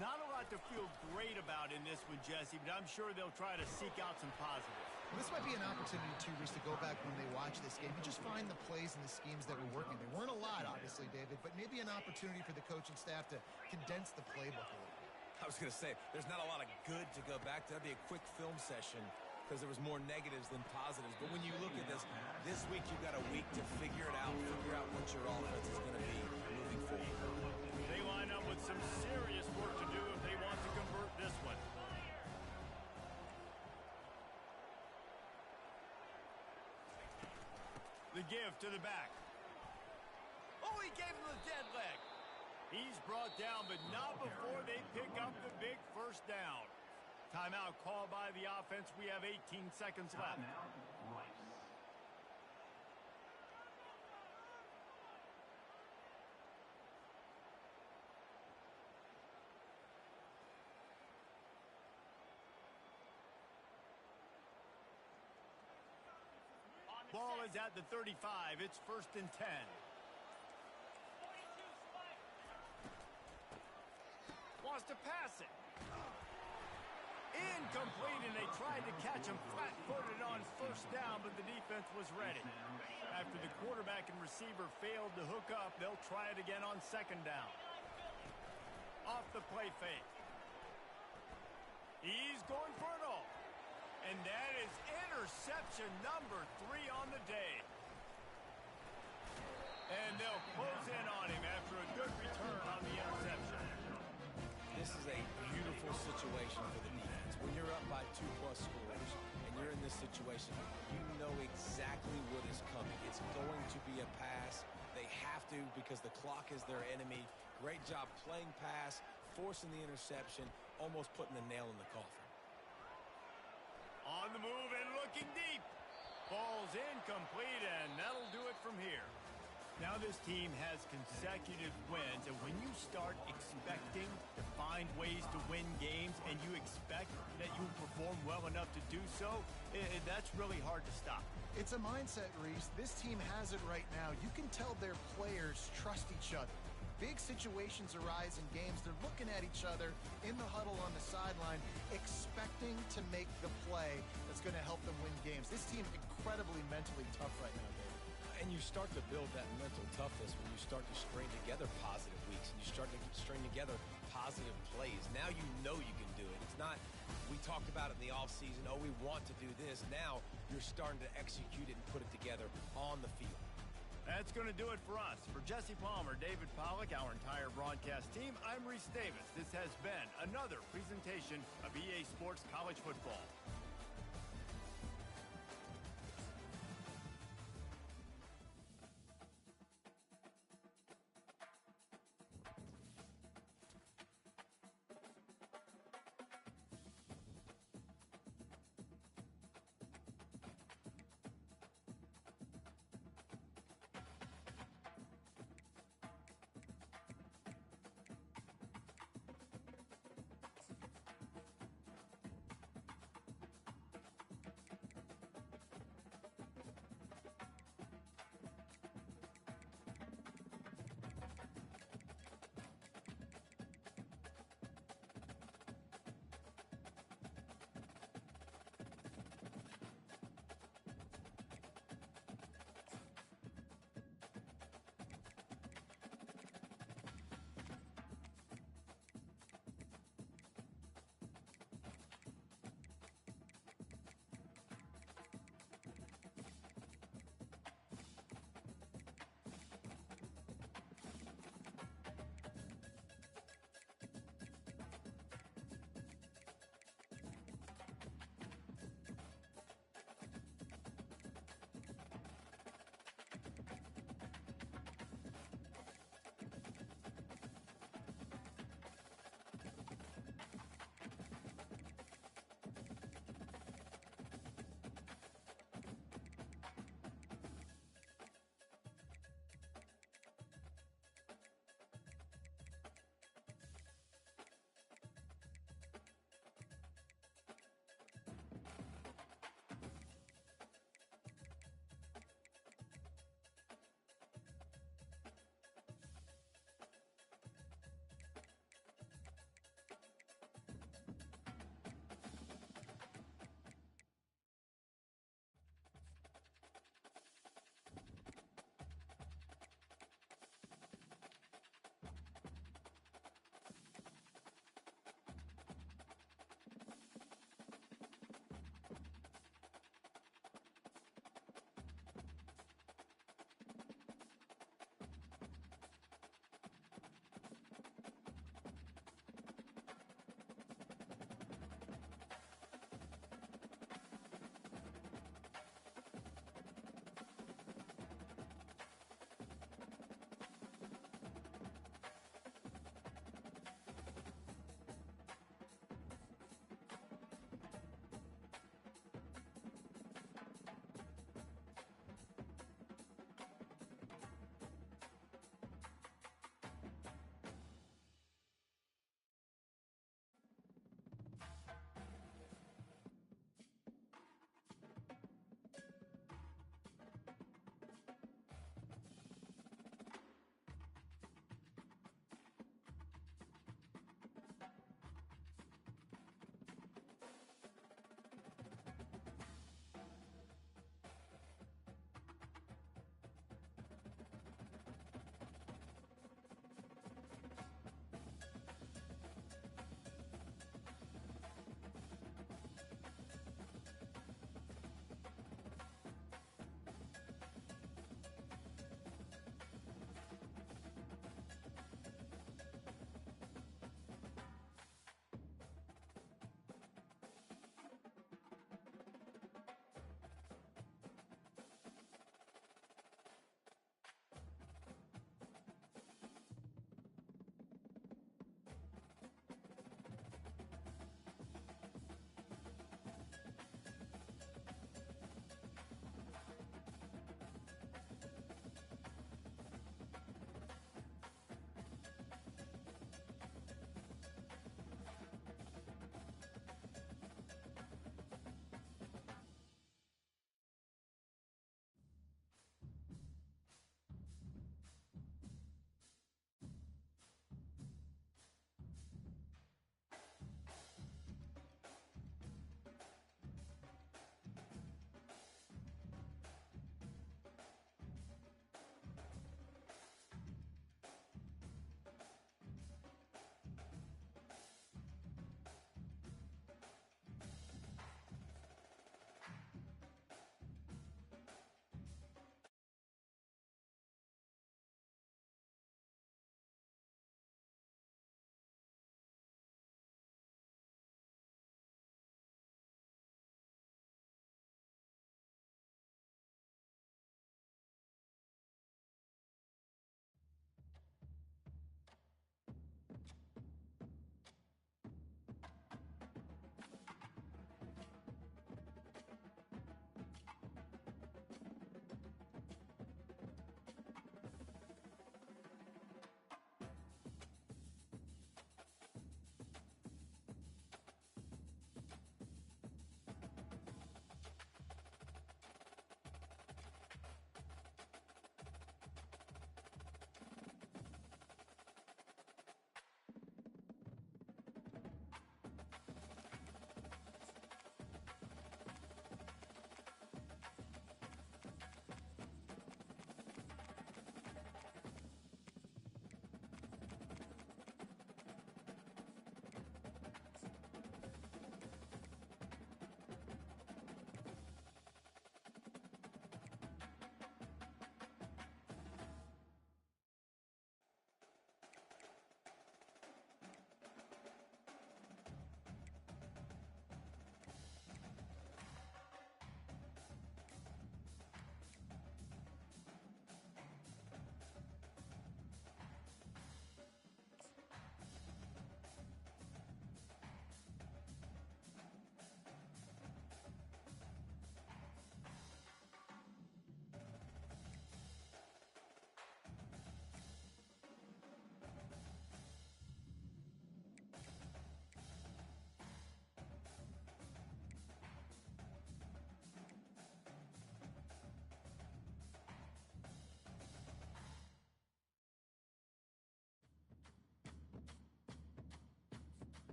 S1: Not a lot to feel great about in this one, Jesse, but I'm sure they'll try to seek out some positives.
S2: Well, this might be an opportunity, too, Reese, to go back when they watch this game and just find the plays and the schemes that were working. There weren't a lot, obviously, David, but maybe an opportunity for the coaching staff to condense the playbook a little bit.
S3: I was going to say, there's not a lot of good to go back to. That'd be a quick film session because there was more negatives than positives. But when you look at this week you've got a week to figure it out, figure out what your offense is going to be moving forward.
S1: They line up with some serious work to do if they want to convert this one. The give to the back. Oh, he gave him the dead leg. He's brought down, but not before they pick up the big first down. Timeout called by the offense. We have 18 seconds left.
S5: Now, Rice.
S1: Ball is at the 35. It's 1st and 10.
S4: 42 spike.
S1: Wants to pass it. Incomplete, and they tried to catch him flat-footed on 1st down, but the defense was ready. After the quarterback and receiver failed to hook up, they'll try it again on 2nd down. Off the play fake. He's going for it all. And that is interception number 3 on the day. And they'll close in on him after a good return on the interception.
S3: This is a beautiful situation for the defense. When you're up by 2+ scores and you're in this situation, you know exactly what is coming. It's going to be a pass. They have to because the clock is their enemy. Great job playing pass, forcing the interception, almost putting the nail in the coffin.
S1: On the move and looking deep. Ball's incomplete, and that'll do it from here. Now this team has consecutive wins, and when you start expecting to find ways to win games and you expect that you'll perform well enough to do so, that's really hard to stop.
S2: It's a mindset, Reese. This team has it right now. You can tell their players trust each other. Big situations arise in games. They're looking at each other in the huddle on the sideline, expecting to make the play that's going to help them win games. This team incredibly mentally tough right now, David.
S3: And you start to build that mental toughness when you start to string together positive weeks and you start to string together positive plays. Now you know you can do it. It's not, we talked about it in the offseason, oh, we want to do this. Now you're starting to execute it and put it together on the field.
S1: That's going to do it for us. For Jesse Palmer, David Pollack, our entire broadcast team, I'm Reese Davis. This has been another presentation of EA Sports College Football.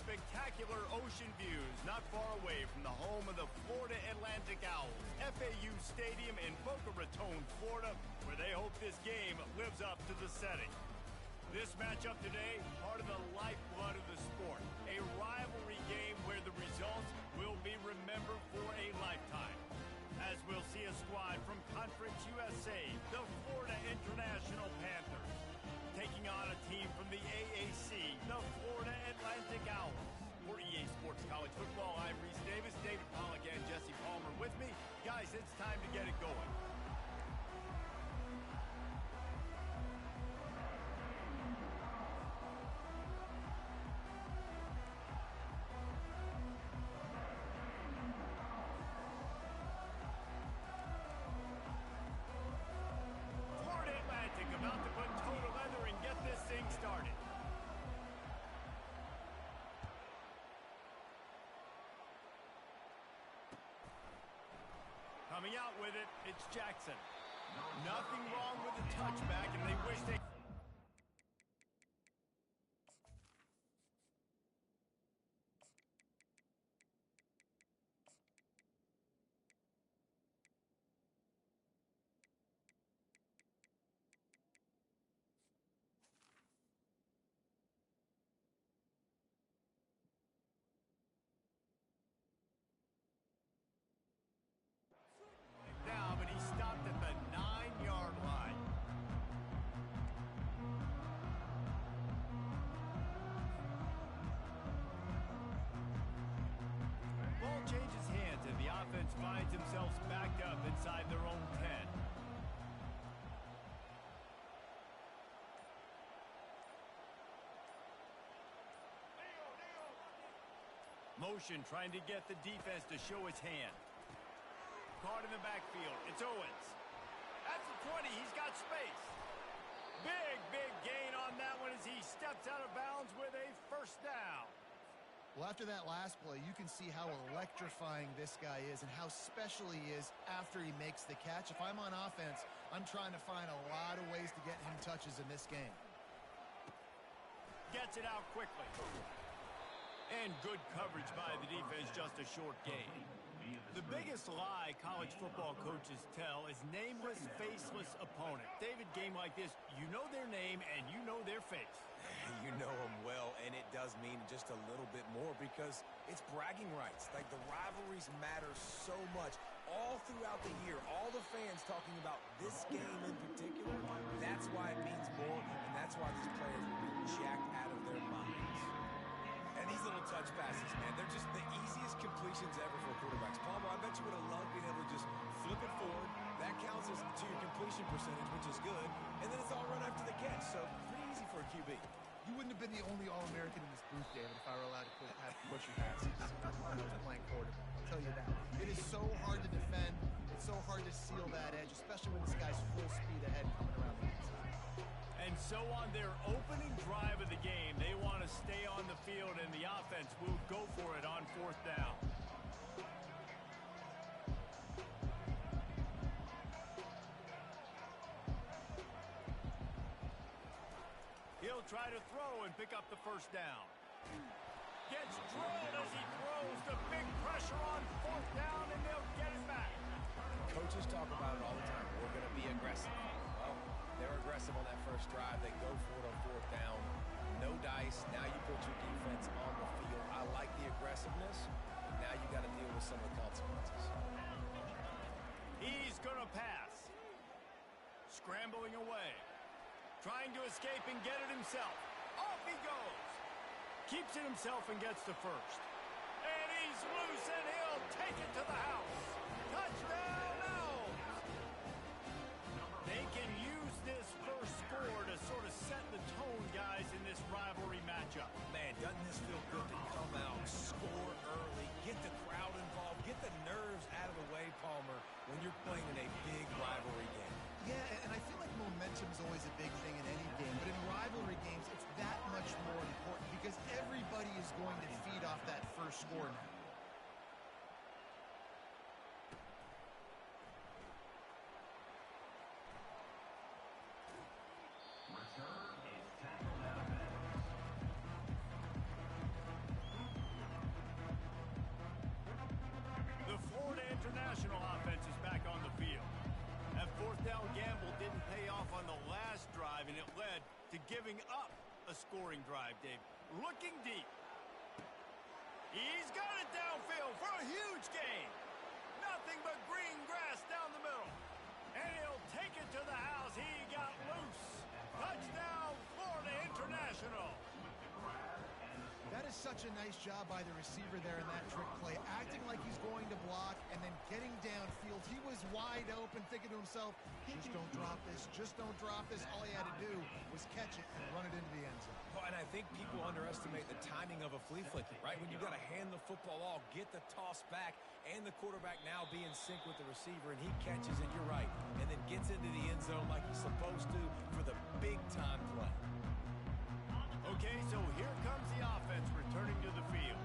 S1: spectacular ocean views not far away from the home of the Florida Atlantic Owls, FAU Stadium in Boca Raton, Florida, where they hope this game lives up to the setting. This matchup today, part of the lifeblood of the sport, a rivalry game where the results will be remembered for a lifetime. As we'll see a squad from Conference USA, the Florida International Panthers, taking on a team from the AAC, the Florida Atlantic Owls. For EA Sports College Football, I'm Reese Davis, David Pollack, and Jesse Palmer with me. Guys, it's time to get it going. Florida Atlantic about to put total leather and get this thing started. Coming out with it, it's Jackson. Nothing wrong with the touchback, and they wish they... Now, but he stopped at the 9-yard line. Ball changes hands, and the offense finds themselves backed up inside their own 10. Motion trying to get the defense to show his hand. Caught in the backfield. It's Owens. That's the 20. He's got space. Big gain on that one as he steps out of bounds with a first down.
S2: Well, after that last play, you can see how electrifying this guy is and how special he is after he makes the catch. If I'm on offense, I'm trying to find a lot of ways to get him touches in this game.
S1: Gets it out quickly. And good coverage by the defense, just a short gain. The biggest lie college football coaches tell is nameless, faceless opponent. David, game like this, you know their name and you know their face.
S3: You know them well, and it does mean just a little bit more because it's bragging rights. Like, the rivalries matter so much all throughout the year. All the fans talking about this game in particular, that's why it means more, and that's why these players will be jacked out of their minds. And these little touch passes, man, they're just the easiest completions ever for quarterbacks. Palmer, I bet you would have loved being able to just flip it forward. That counts as to your completion percentage, which is good. And then it's all run after the catch, so pretty easy for a QB.
S2: You wouldn't have been the only All-American in this booth, David, if I were allowed to have pushing passes when I was playing quarterback. I'll tell you that. It is so hard to defend. It's so hard to seal that edge, especially when this guy's full speed ahead coming around the inside.
S1: And so on their opening drive of the game, they want to stay on the field, and the offense will go for it on fourth down. He'll try to throw and pick up the first down. Gets drilled as he throws. The big pressure on fourth down, and they'll get it back.
S3: Coaches talk about it all the time. We're going to be aggressive. Well, they're aggressive on that first drive. They go for it on fourth down. No dice. Now you put your defense on the field. I like the aggressiveness, but now you got to deal with some of the consequences.
S1: He's going to pass. Scrambling away. Trying to escape and get it himself. Off he goes. Keeps it himself and gets the first. And he's loose, and he'll take it to the house. Touchdown, Owls! They can use this first score to sort of set the tone, guys, in this rivalry matchup.
S3: Man, doesn't this feel good to come out, score early, get the crowd involved, get the nerves out of the way, Palmer, when you're playing in a big rivalry game.
S2: Yeah, and I feel like momentum is always a big thing in any game, but in rivalry games, it's that much more important because everybody is going to feed off that first score now.
S5: Return is tackled out of bounds.
S1: the last drive, and it led to giving up a scoring drive, Dave. Looking deep. He's got it downfield for a huge gain. Nothing but green grass down the middle. And he'll take it to the house. He got loose. Touchdown, Florida International.
S2: That is such a nice job by the receiver there in that trick play, acting like he's going to block and then getting downfield. He was wide open, thinking to himself, just don't drop this, just don't drop this. All he had to do was catch it and run it into the end zone.
S3: Well, and I think people underestimate the timing of a flea flicker, right? When you got to hand the football off, get the toss back, and the quarterback now be in sync with the receiver, and he catches it, you're right, and then gets into the end zone like he's supposed to for the big-time play.
S1: Okay, so here comes the offense returning to the field.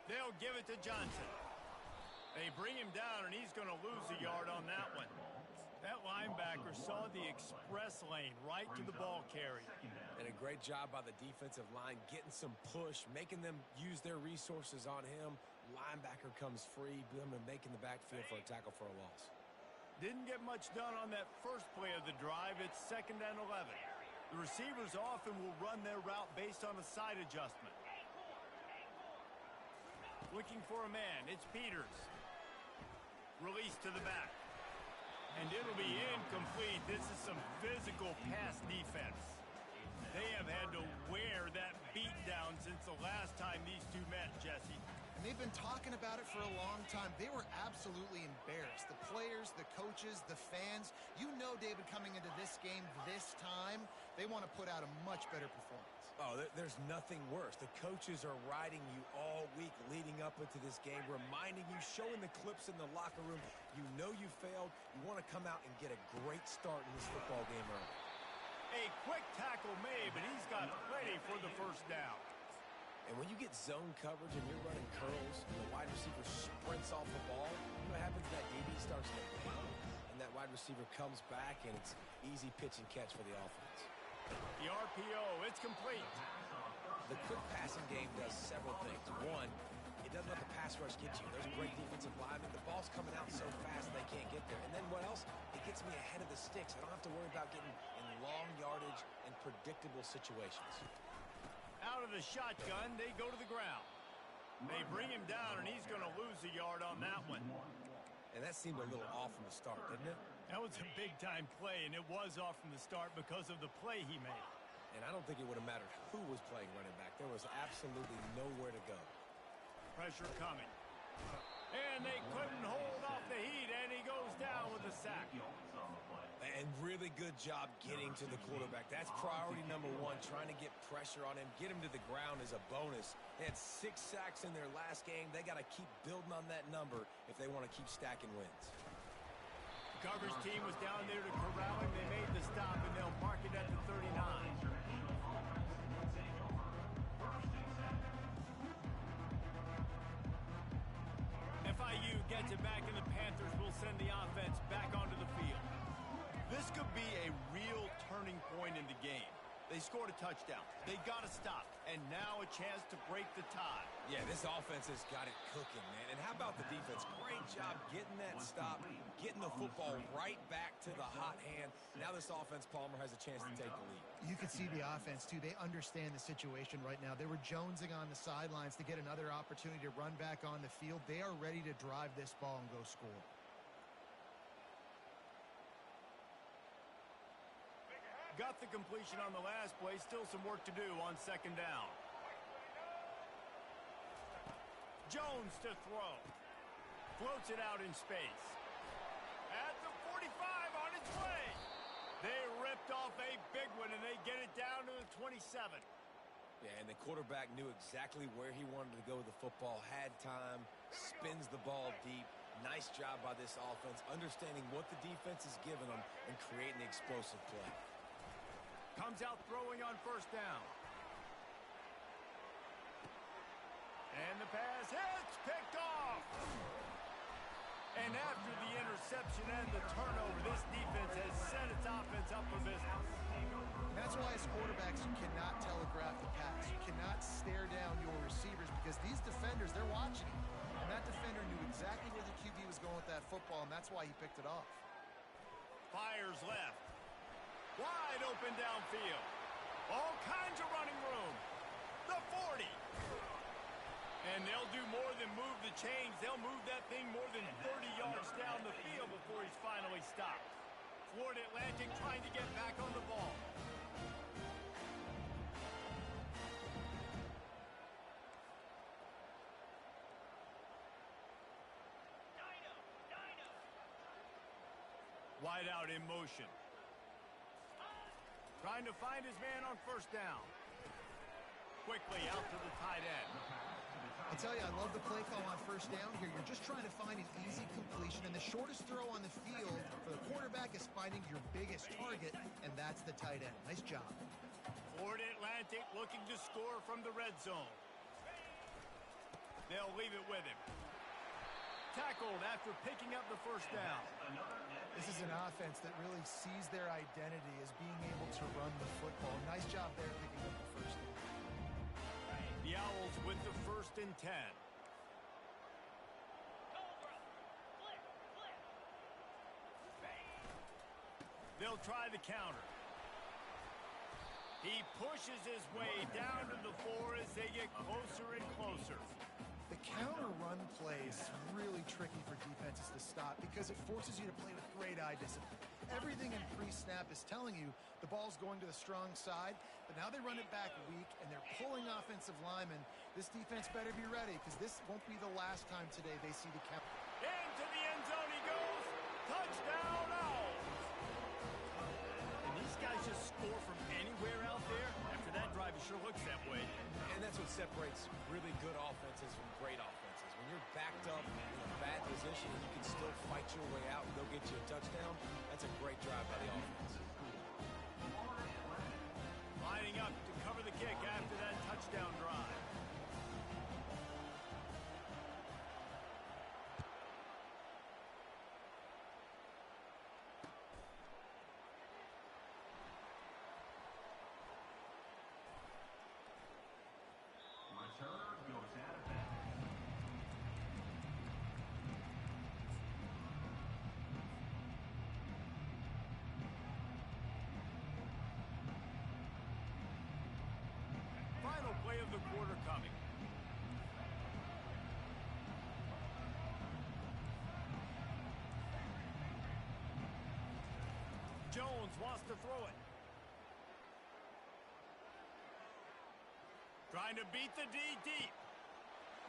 S1: They'll give it to Johnson. They bring him down, and he's going to lose a yard on that one. That linebacker saw the express lane right to the ball carrier.
S3: And a great job by the defensive line getting some push, making them use their resources on him. Linebacker comes free, boom, and making the backfield for a tackle for a loss.
S1: Didn't get much done on that first play of the drive. It's 2nd and 11. The receivers often will run their route based on a side adjustment. Looking for a man. It's Peters. Release to the back. And it'll be incomplete. This is some physical pass defense. They have had to wear that beat down since the last time these two met, Jesse.
S2: And they've been talking about it for a long time. They were absolutely embarrassed. The players, the coaches, the fans. You know, David, coming into this game this time, they want to put out a much better performance.
S3: Oh, there's nothing worse. The coaches are riding you all week leading up into this game, reminding you, showing the clips in the locker room. You know you failed. You want to come out and get a great start in this football game early.
S1: A quick tackle made, but he's got plenty for the first down.
S3: And when you get zone coverage and you're running curls and the wide receiver sprints off the ball, you know what happens? That DB starts to fail, and that wide receiver comes back, and it's easy pitch and catch for the offense.
S1: The RPO, it's complete.
S3: The quick passing game does several things. One, it doesn't let the pass rush get you. There's a great defensive lineman. The ball's coming out so fast they can't get there. And then what else? It gets me ahead of the sticks. I don't have to worry about getting in long yardage and predictable situations.
S1: Out of the shotgun, they go to the ground. They bring him down, and he's going to lose a yard on that one.
S3: And that seemed a little off from the start, didn't it?
S1: That was a big-time play, and it was off from the start because of the play he made.
S3: And I don't think it would have mattered who was playing running back. There was absolutely nowhere to go.
S1: Pressure coming. And they couldn't hold off the heat, and he goes down with a sack.
S3: And really good job getting to the quarterback. That's priority number one, trying to get pressure on him. Get him to the ground is a bonus. They had 6 sacks in their last game. They got to keep building on that number if they want to keep stacking wins.
S1: The coverage team was down there to corral him. They made the stop, and they'll mark it at the 39. FIU gets it back, and the Panthers will send the offense back onto the field. This could be a real turning point in the game. They scored a touchdown. They got to stop. And now a chance to break the tie.
S3: Yeah, this offense has got it cooking, man. And how about the defense? Great job getting that stop, getting the football right back to the hot hand. Now this offense, Palmer, has a chance to take the lead.
S2: You can see the offense, too. They understand the situation right now. They were jonesing on the sidelines to get another opportunity to run back on the field. They are ready to drive this ball and go score.
S1: Got the completion on the last play. Still some work to do on 2nd down. Jones to throw. Floats it out in space. At the 45 on its way. They ripped off a big one, and they get it down to the 27.
S3: Yeah, and the quarterback knew exactly where he wanted to go with the football, had time, spins the ball deep. Nice job by this offense, understanding what the defense is giving them and creating the explosive play.
S1: Comes out throwing on 1st down. And the pass hits, picked off. And after the interception and the turnover, this defense has set its offense up for business.
S2: That's why as quarterbacks, you cannot telegraph the pass. You cannot stare down your receivers because these defenders, they're watching him. And that defender knew exactly where the QB was going with that football, and that's why he picked it off.
S1: Fires left. Wide open downfield. All kinds of running room. The 40. And they'll do more than move the chains. They'll move that thing more than 30 yards down the field before he's finally stopped. Florida Atlantic trying to get back on the ball. Wide out in motion. Trying to find his man on first down. Quickly out to the tight end.
S2: I tell you, I love the play call on first down here. You're just trying to find an easy completion, and the shortest throw on the field for the quarterback is finding your biggest target, and that's the tight end. Nice job.
S1: Florida Atlantic looking to score from the red zone. They'll leave it with him. Tackled after picking up the first down.
S2: This is an offense that really sees their identity as being able to run the football. Nice job there picking up the first down.
S1: The Owls with the 1st and 10. They'll try the counter. He pushes his way down to the 4 as they get closer and closer.
S2: The counter run play is really tricky for defenses to stop because it forces you to play with great eye discipline. Everything in pre-snap is telling you the ball's going to the strong side, but now they run it back weak and they're pulling offensive linemen. This defense better be ready because this won't be the last time today they see the counter.
S1: Into the end zone he goes. Touchdown Owls. And these guys just score from anywhere out there. After that drive, it sure looks that way.
S3: And that's what separates really good offenses from great offenses. When you're backed up in a bad position and you can still fight your way out and go get you a touchdown, that's a great drive by the offense.
S1: Lining up to cover the kick after that touchdown drive.
S5: Returner goes out of bounds.
S1: Final play of the quarter coming. Jones wants to throw it. Trying to beat the D deep.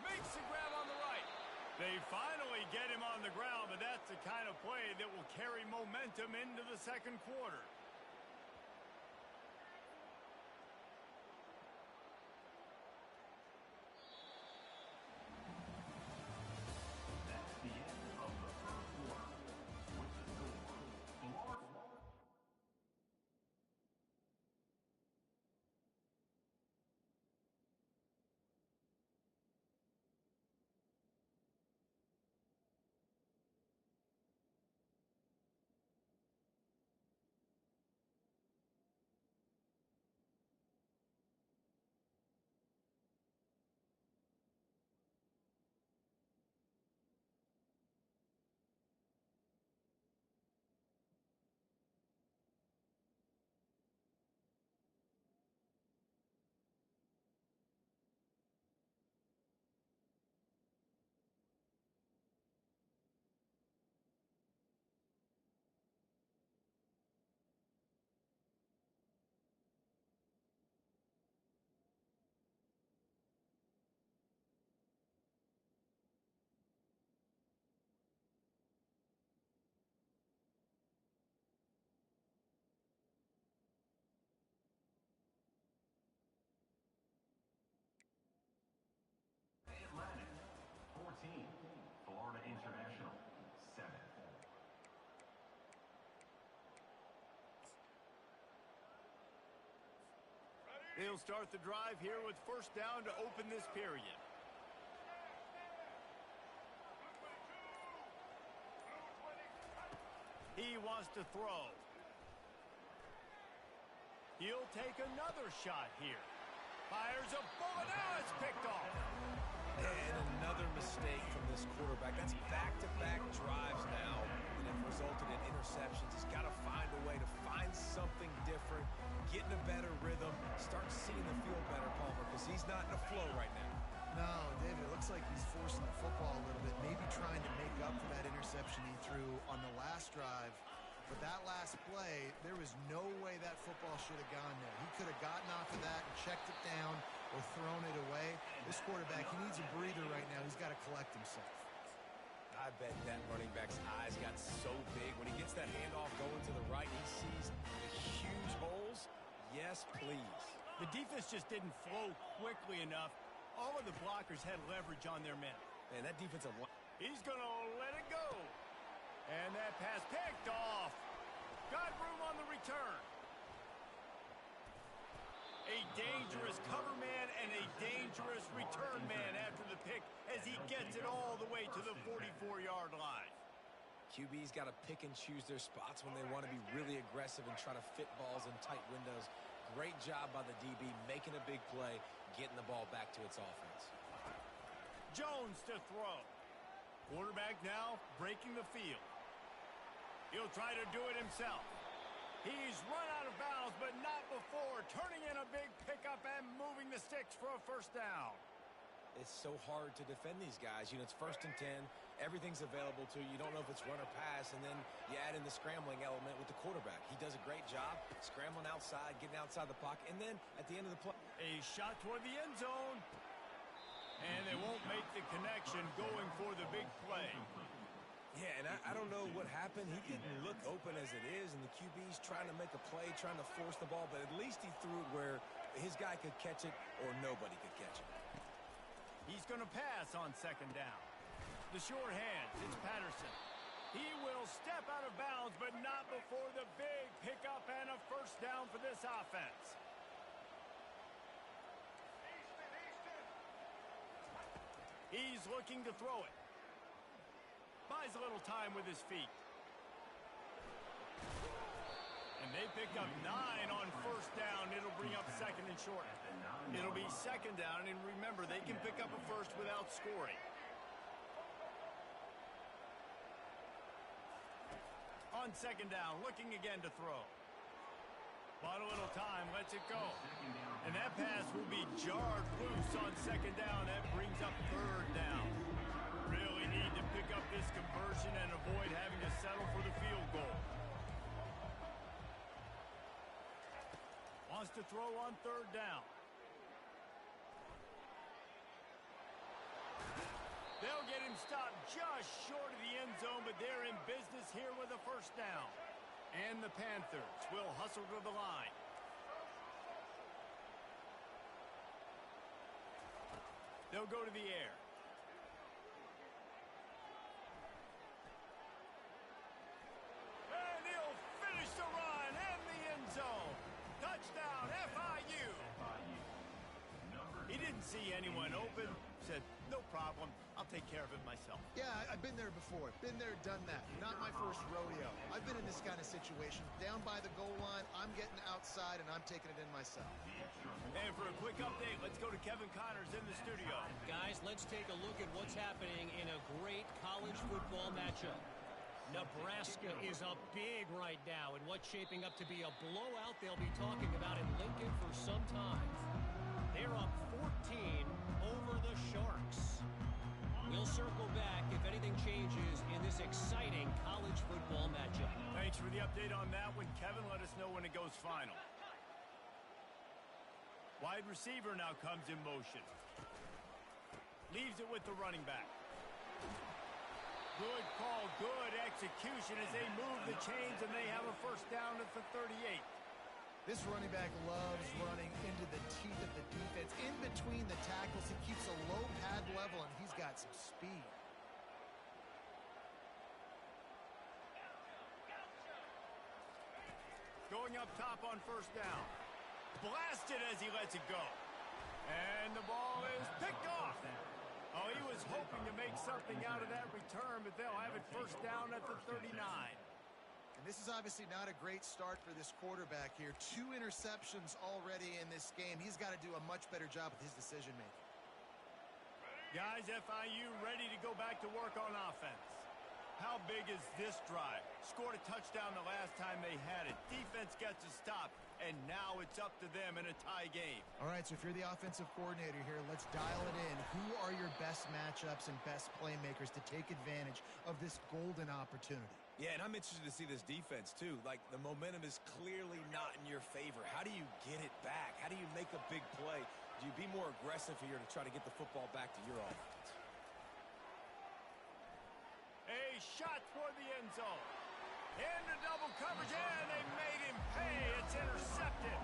S1: Makes the grab on the right. They finally get him on the ground, but that's the kind of play that will carry momentum into the second quarter.
S5: That's the end of the first quarter. With the score, Florida. Atlantic 14, Florida International 7.
S1: They'll start the drive here with first down to open this period. He wants to throw. He'll take another shot here. Fires a bullet. Now it's picked off.
S3: And another mistake from this quarterback. That's back-to-back drives now that have resulted in interceptions. He's got to find a way to find something different, get in a better rhythm, start seeing the field better, Palmer, because he's not in a flow right now.
S2: No, David, it looks like he's forcing the football a little bit, maybe trying to make up for that interception he threw on the last drive. But that last play, there was no way that football should have gone there. He could have gotten off of that and checked it down or thrown it away. This quarterback, he needs a breather right now. He's got to collect himself.
S3: I bet that running back's eyes got so big. When he gets that handoff going to the right, he sees the huge holes. Yes, please.
S1: The defense just didn't flow quickly enough. All of the blockers had leverage on their men.
S3: Man, that defensive line.
S1: He's going to let it go. And that pass picked off. Got room on the return. A dangerous cover man and a dangerous return man after the pick as he gets it all the way to the 44-yard line.
S3: QB's got to pick and choose their spots when they want to be really aggressive and try to fit balls in tight windows. Great job by the DB making a big play, getting the ball back to its offense.
S1: Jones to throw. Quarterback now breaking the field. He'll try to do it himself. He's run out of bounds, but not before turning in a big pickup and moving the sticks for a first down.
S3: It's so hard to defend these guys. You know, it's 1st and 10. Everything's available to you. You don't know if it's run or pass, and then you add in the scrambling element with the quarterback. He does a great job scrambling outside, getting outside the pocket, and then at the end of the play.
S1: A shot toward the end zone. And they won't make the connection going for the big play.
S3: Yeah, and I don't know what happened. He didn't look open as it is, and the QB's trying to make a play, trying to force the ball, but at least he threw it where his guy could catch it or nobody could catch it.
S1: He's going to pass on 2nd down. The short hands, it's Patterson. He will step out of bounds, but not before the big pickup and a first down for this offense. He's looking to throw it. Buys a little time with his feet. And they pick up 9 on 1st down. It'll bring up 2nd and short. It'll be 2nd down, and remember, they can pick up a first without scoring. On 2nd down, looking again to throw. Bought a little time, lets it go. And that pass will be jarred loose on 2nd down. That brings up 3rd down. Really need to pick up this conversion and avoid having to settle for the field goal. Wants to throw on 3rd down. They'll get him stopped just short of the end zone, but they're in business here with a first down. And the Panthers will hustle to the line. They'll go to the air. And he'll finish the run and the end zone. Touchdown, FIU. He didn't see anyone open. Said, no problem. I'll take care of it myself.
S2: Yeah, I've been there before. Been there, done that. Not my first rodeo. I've been in this kind of situation. Down by the goal line, I'm getting outside, and I'm taking it in myself.
S1: And for a quick update, let's go to Kevin Connors in the studio.
S6: Guys, let's take a look at what's happening in a great college football matchup. Nebraska is up big right now, and what's shaping up to be a blowout they'll be talking about in Lincoln for some time. They're up 14 over the Sharks. We'll circle back if anything changes in this exciting college football matchup.
S1: Thanks for the update on that one, Kevin. Let us know when it goes final. Wide receiver now comes in motion. Leaves it with the running back. Good call, good execution as they move the chains, and they have a first down at the 38.
S2: This running back loves running into the teeth of the defense. In between the tackles, he keeps a low pad level, and he's got some speed.
S1: Going up top on first down. Blasted as he lets it go. And the ball is picked off. Oh, he was hoping to make something out of that return, but they'll have it first down at the 39.
S2: And This is obviously not a great start for this quarterback here. 2 interceptions already in this game. He's got to do a much better job with his decision-making.
S1: Guys, FIU ready to go back to work on offense. How big is this drive? Scored a touchdown the last time they had it. Defense gets a stop, and now it's up to them in a tie game.
S2: All right, so if you're the offensive coordinator here, let's dial it in. Who are your best matchups and best playmakers to take advantage of this golden opportunity?
S3: Yeah, and I'm interested to see this defense, too. Like, the momentum is clearly not in your favor. How do you get it back? How do you make a big play? Do you be more aggressive here to try to get the football back to your offense?
S1: A shot toward the end zone. Into double coverage, and they made him pay. It's intercepted.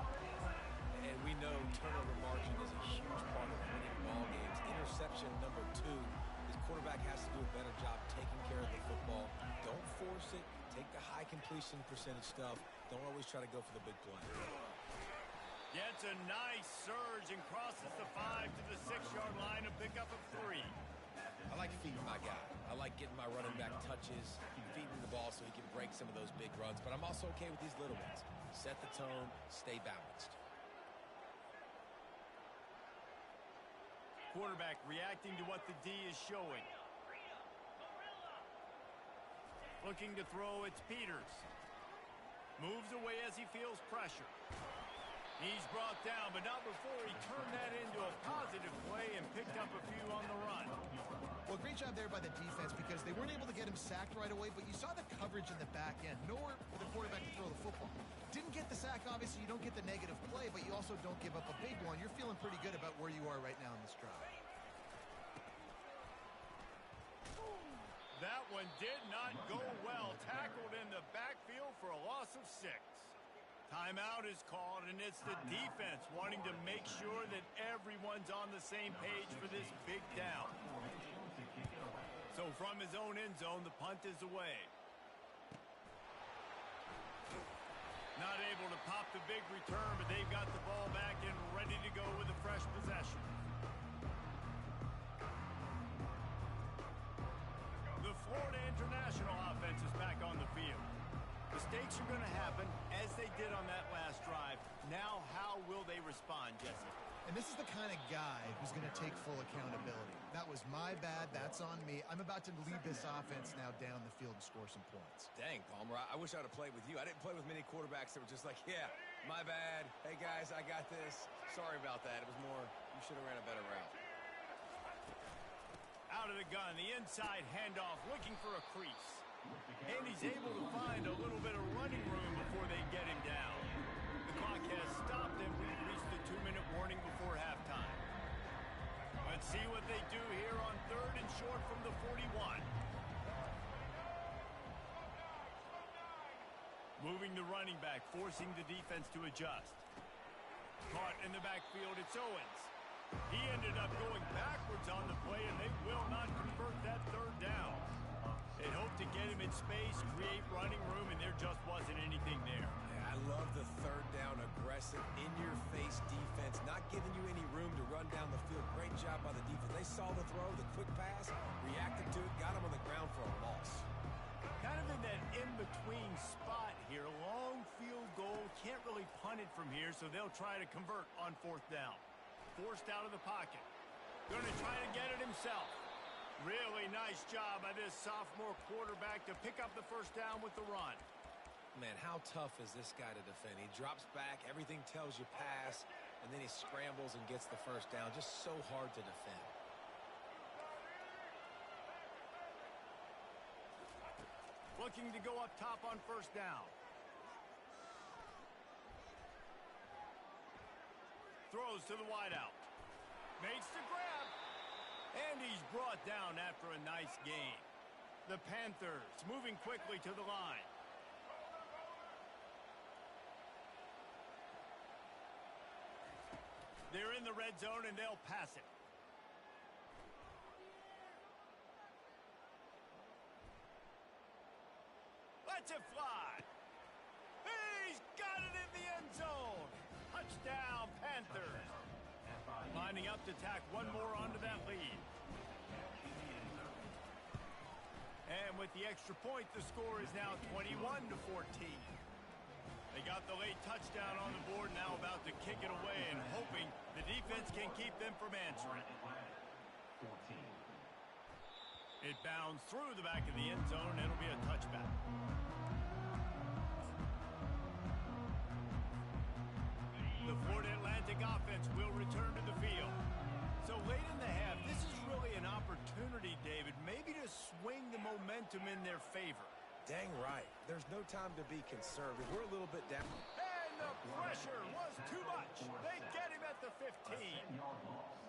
S3: And we know turnover margin is a huge part of winning ball games. Interception number 2. This quarterback has to do a better job taking care of the football. Don't force it. Take the high completion percentage stuff. Don't always try to go for the big play.
S1: Gets a nice surge and crosses the 5 to the 6-yard line, a pickup of 3.
S3: I like feeding my guy. I like getting my running back touches, feeding the ball so he can break some of those big runs. But I'm also okay with these little ones. Set the tone, stay balanced.
S1: Quarterback reacting to what the D is showing. Looking to throw, it's Peters. Moves away as he feels pressure. He's brought down, but not before he turned that into a positive play and picked up a few on the run.
S2: Well, great job there by the defense because they weren't able to get him sacked right away, but you saw the coverage in the back end. Nowhere for the quarterback to throw the football. Didn't get the sack, obviously. You don't get the negative play, but you also don't give up a big one. You're feeling pretty good about where you are right now in this drive.
S1: That one did not go well. Tackled in the backfield for a loss of 6. Timeout is called, and it's the defense wanting to make sure that everyone's on the same page for this big down. So from his own end zone, the punt is away. Not able to pop the big return, but they've got the ball back and ready to go with a fresh possession. The Florida International offense is back on the field. Mistakes are going to happen, as they did on that last drive. Now, how will they respond, Jesse?
S2: And this is the kind of guy who's going to take full accountability. That was my bad. That's on me. I'm about to lead this offense now down the field and score some points.
S3: Dang, Palmer, I wish I would have played with you. I didn't play with many quarterbacks that were just like, yeah, my bad. Hey, guys, I got this. Sorry about that. It was more, you should have ran a better route.
S1: Out of the gun, the inside handoff, looking for a crease. And he's able to find a little bit of running room before they get him down. The clock has stopped, and we've reached the 2-minute warning before halftime. Let's see what they do here on 3rd and short from the 41. Moving the running back, forcing the defense to adjust. Caught in the backfield, it's Owens. He ended up going backwards on the play, and they will not convert that 3rd down. They hope to get him in space, create running room, and there just wasn't anything there.
S3: Yeah, I love the 3rd down, aggressive, in-your-face defense, not giving you any room to run down the field. Great job by the defense. They saw the throw, the quick pass, reacted to it, got him on the ground for a loss.
S1: Kind of in that in-between spot here. Long field goal, can't really punt it from here, so they'll try to convert on 4th down. Forced out of the pocket. Going to try to get it himself. Really nice job by this sophomore quarterback to pick up the 1st down with the run.
S3: Man, how tough is this guy to defend? He drops back, everything tells you pass, and then he scrambles and gets the 1st down. Just so hard to defend.
S1: Looking to go up top on 1st down. Throws to the wideout. Makes the grab. And he's brought down after a nice gain. The Panthers moving quickly to the line. They're in the red zone, and they'll pass it. Lets it fly. He's got it in the end zone. Touchdown, Panthers. Lining up to tack one more onto that lead. And with the extra point, the score is now 21-14. They got the late touchdown on the board, now about to kick it away and hoping the defense can keep them from answering.
S5: 14.
S1: It bounds through the back of the end zone, and it'll be a touchback. The Florida Atlantic offense will return to the field. So late in the half, this is really an opportunity, David, maybe to swing the momentum in their favor.
S3: Dang right. There's no time to be conservative. We're a little bit down.
S1: And the pressure was too much. They get him at the 15.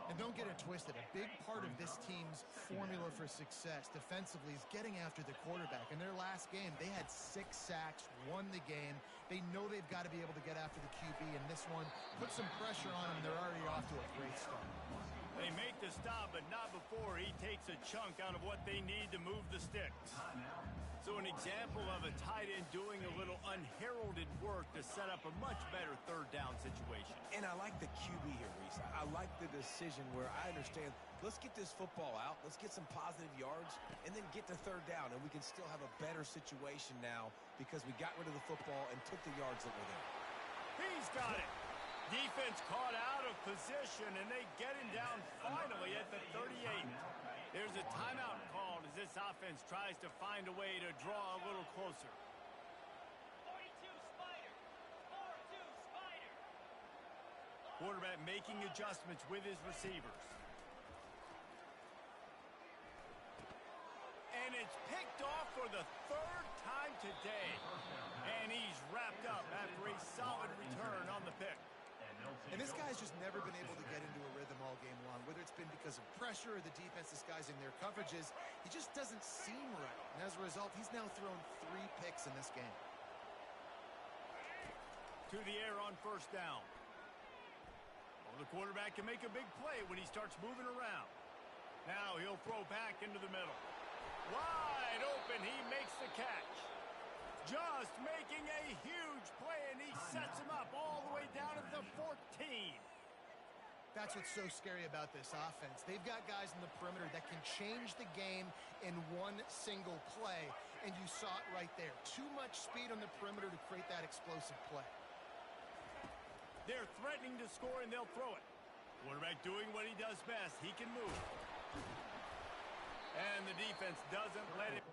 S2: And don't get it twisted. A big part of this team's formula for success defensively is getting after the quarterback. In their last game, they had 6 sacks, won the game. They know they've got to be able to get after the QB, and this one put some pressure on them. They're already off to a great start.
S1: They make the stop, but not before he takes a chunk out of what they need to move the sticks. So an example of a tight end doing a little unheralded work to set up a much better third down situation.
S3: And I like the QB here, Reese. I like the decision where I understand, let's get this football out, let's get some positive yards, and then get to third down, and we can still have a better situation now because we got rid of the football and took the yards that were there.
S1: He's got it. Defense caught out of position, and they get him down finally at the 38. There's a timeout called as this offense tries to find a way to draw a little closer.
S4: 42 Spider. 4-2 Spider.
S1: Quarterback making adjustments with his receivers. And it's picked off for the 3rd time today. And he's wrapped up after a solid return on the pick.
S2: And this guy's just never been able to get into a rhythm all game long, whether it's been because of pressure or the defense disguising their coverages. He just doesn't seem right. And as a result, he's now thrown 3 picks in this game.
S1: To the air on first down. Well, the quarterback can make a big play when he starts moving around. Now he'll throw back into the middle. Wide open, he makes the catch. Just making a huge play, and he sets him up all the way down at the 14.
S2: That's what's so scary about this offense. They've got guys in the perimeter that can change the game in one single play, and you saw it right there. Too much speed on the perimeter to create that explosive play.
S1: They're threatening to score, and they'll throw it. Quarterback doing what he does best. He can move. And the defense doesn't let him.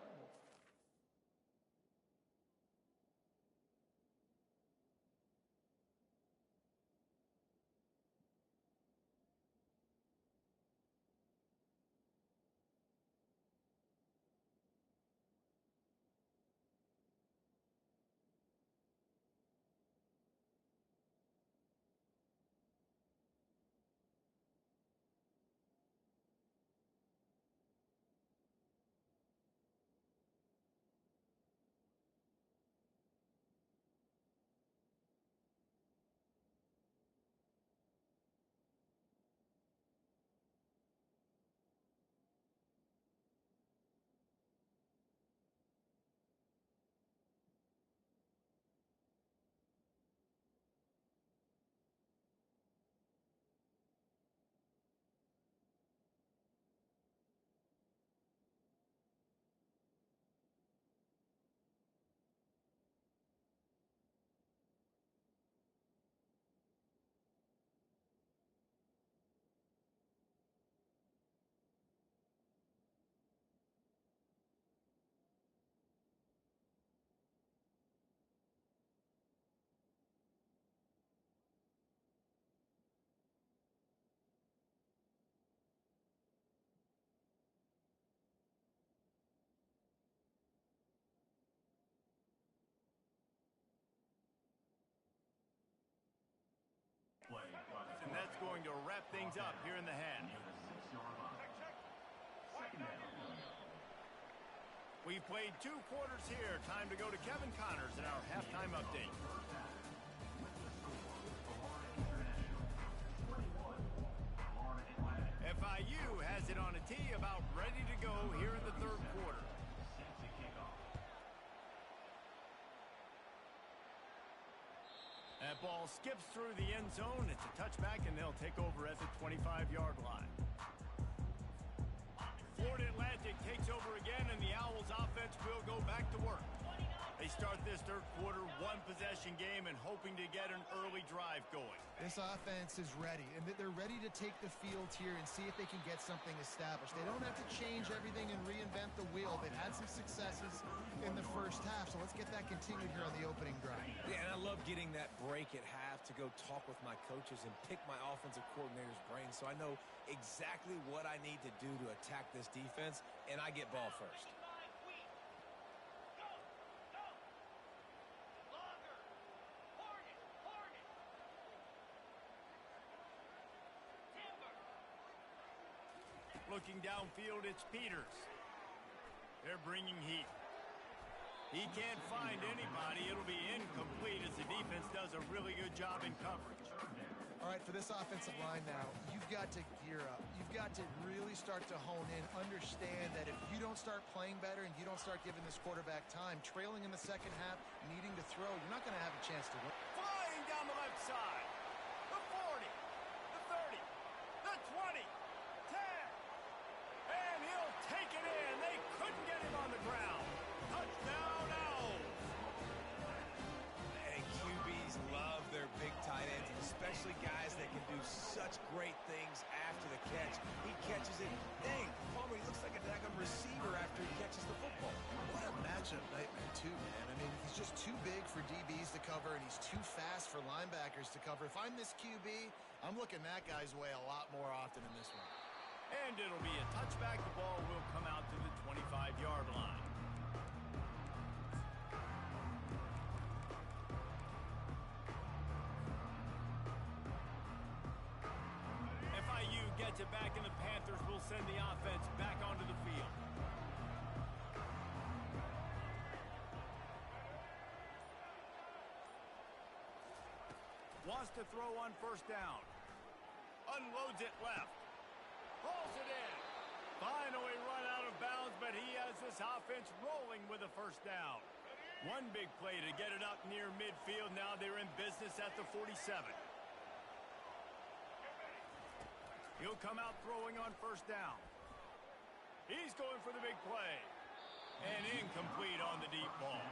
S1: And that's going to wrap things up here in the half. We've played 2 quarters here. Time to go to Kevin Connors in our halftime update. FIU has it on a tee, about ready to go here in the 3rd quarter. That ball skips through the end zone. It's a touchback, and they'll take over at the 25-yard line. Florida Atlantic takes over again, and the Owls offense will go back to work. They start this third quarter one-possession game and hoping to get an early drive going.
S2: This offense is ready, and they're ready to take the field here and see if they can get something established. They don't have to change everything and reinvent the wheel. They've had some successes in the first half, so let's get that continued here on the opening drive.
S3: Yeah, and I love getting that break at half to go talk with my coaches and pick my offensive coordinator's brain so I know exactly what I need to do to attack this defense, and I get ball first.
S1: Looking downfield, it's Peters. They're bringing heat. He can't find anybody. It'll be incomplete as the defense does a really good job in coverage.
S2: All right, for this offensive line now, you've got to gear up. You've got to really start to hone in, understand that if you don't start playing better and you don't start giving this quarterback time, trailing in the second half, needing to throw, you're not going to have a chance to win.
S1: Flying down the left side. The 40, the 30, the 20, 10. And he'll take it in. They couldn't get him on the ground. Touchdown, Owls.
S3: And QBs love their big tight ends, especially guys that can do such great things after the catch. He catches it. Dang, Palmer, he looks like a daggum receiver after he catches the football.
S2: What a matchup nightmare, too, man. I mean, he's just too big for DBs to cover, and he's too fast for linebackers to cover. If I'm this QB, I'm looking that guy's way a lot more often in this one.
S1: And it'll be a touchback. The ball will come out to the 25-yard line. FIU gets it back, and the Panthers will send the offense back onto the field. Wants to throw on first down. Unloads it left. Pulls it in. Finally run out of bounds, but he has this offense rolling with a first down. One big play to get it up near midfield. Now they're in business at the 47. He'll come out throwing on first down. He's going for the big play. And incomplete on the deep ball.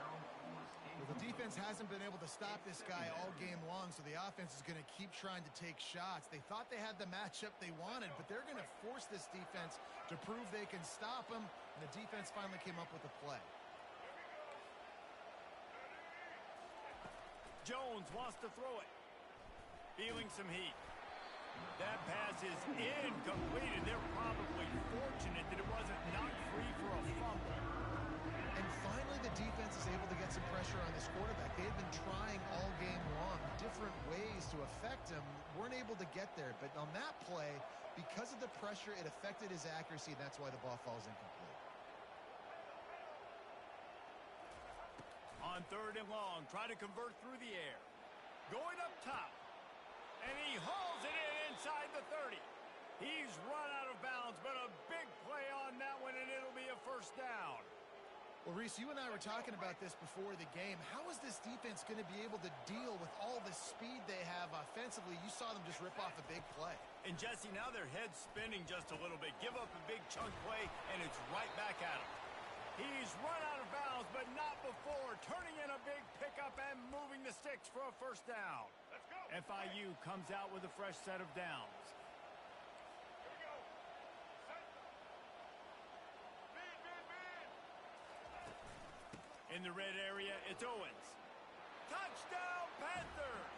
S2: Well, the defense hasn't been able to stop this guy all game long, so the offense is going to keep trying to take shots. They thought they had the matchup they wanted, but they're going to force this defense to prove they can stop him, and the defense finally came up with a play.
S1: Jones wants to throw it. Feeling some heat. That pass is incomplete, and they're probably fortunate that it wasn't knocked free for a fumble.
S2: And finally, the defense is able to get some pressure on this quarterback. They had been trying all game long, different ways to affect him, weren't able to get there. But on that play, because of the pressure, it affected his accuracy, and that's why the ball falls incomplete.
S1: On third and long, try to convert through the air. Going up top. And he hauls it in inside the 30. He's run out of bounds, but a big play on that one, and it'll be a first down.
S2: Well, Reese, you and I were talking about this before the game. How is this defense going to be able to deal with all the speed they have offensively? You saw them just rip off a big play.
S1: And, Jesse, now their head's spinning just a little bit. Give up a big chunk play, and it's right back at him. He's run out of bounds, but not before. Turning in a big pickup and moving the sticks for a first down. Let's go. FIU comes out with a fresh set of downs. Here we go. In the red area, it's Owens. Touchdown, Panthers!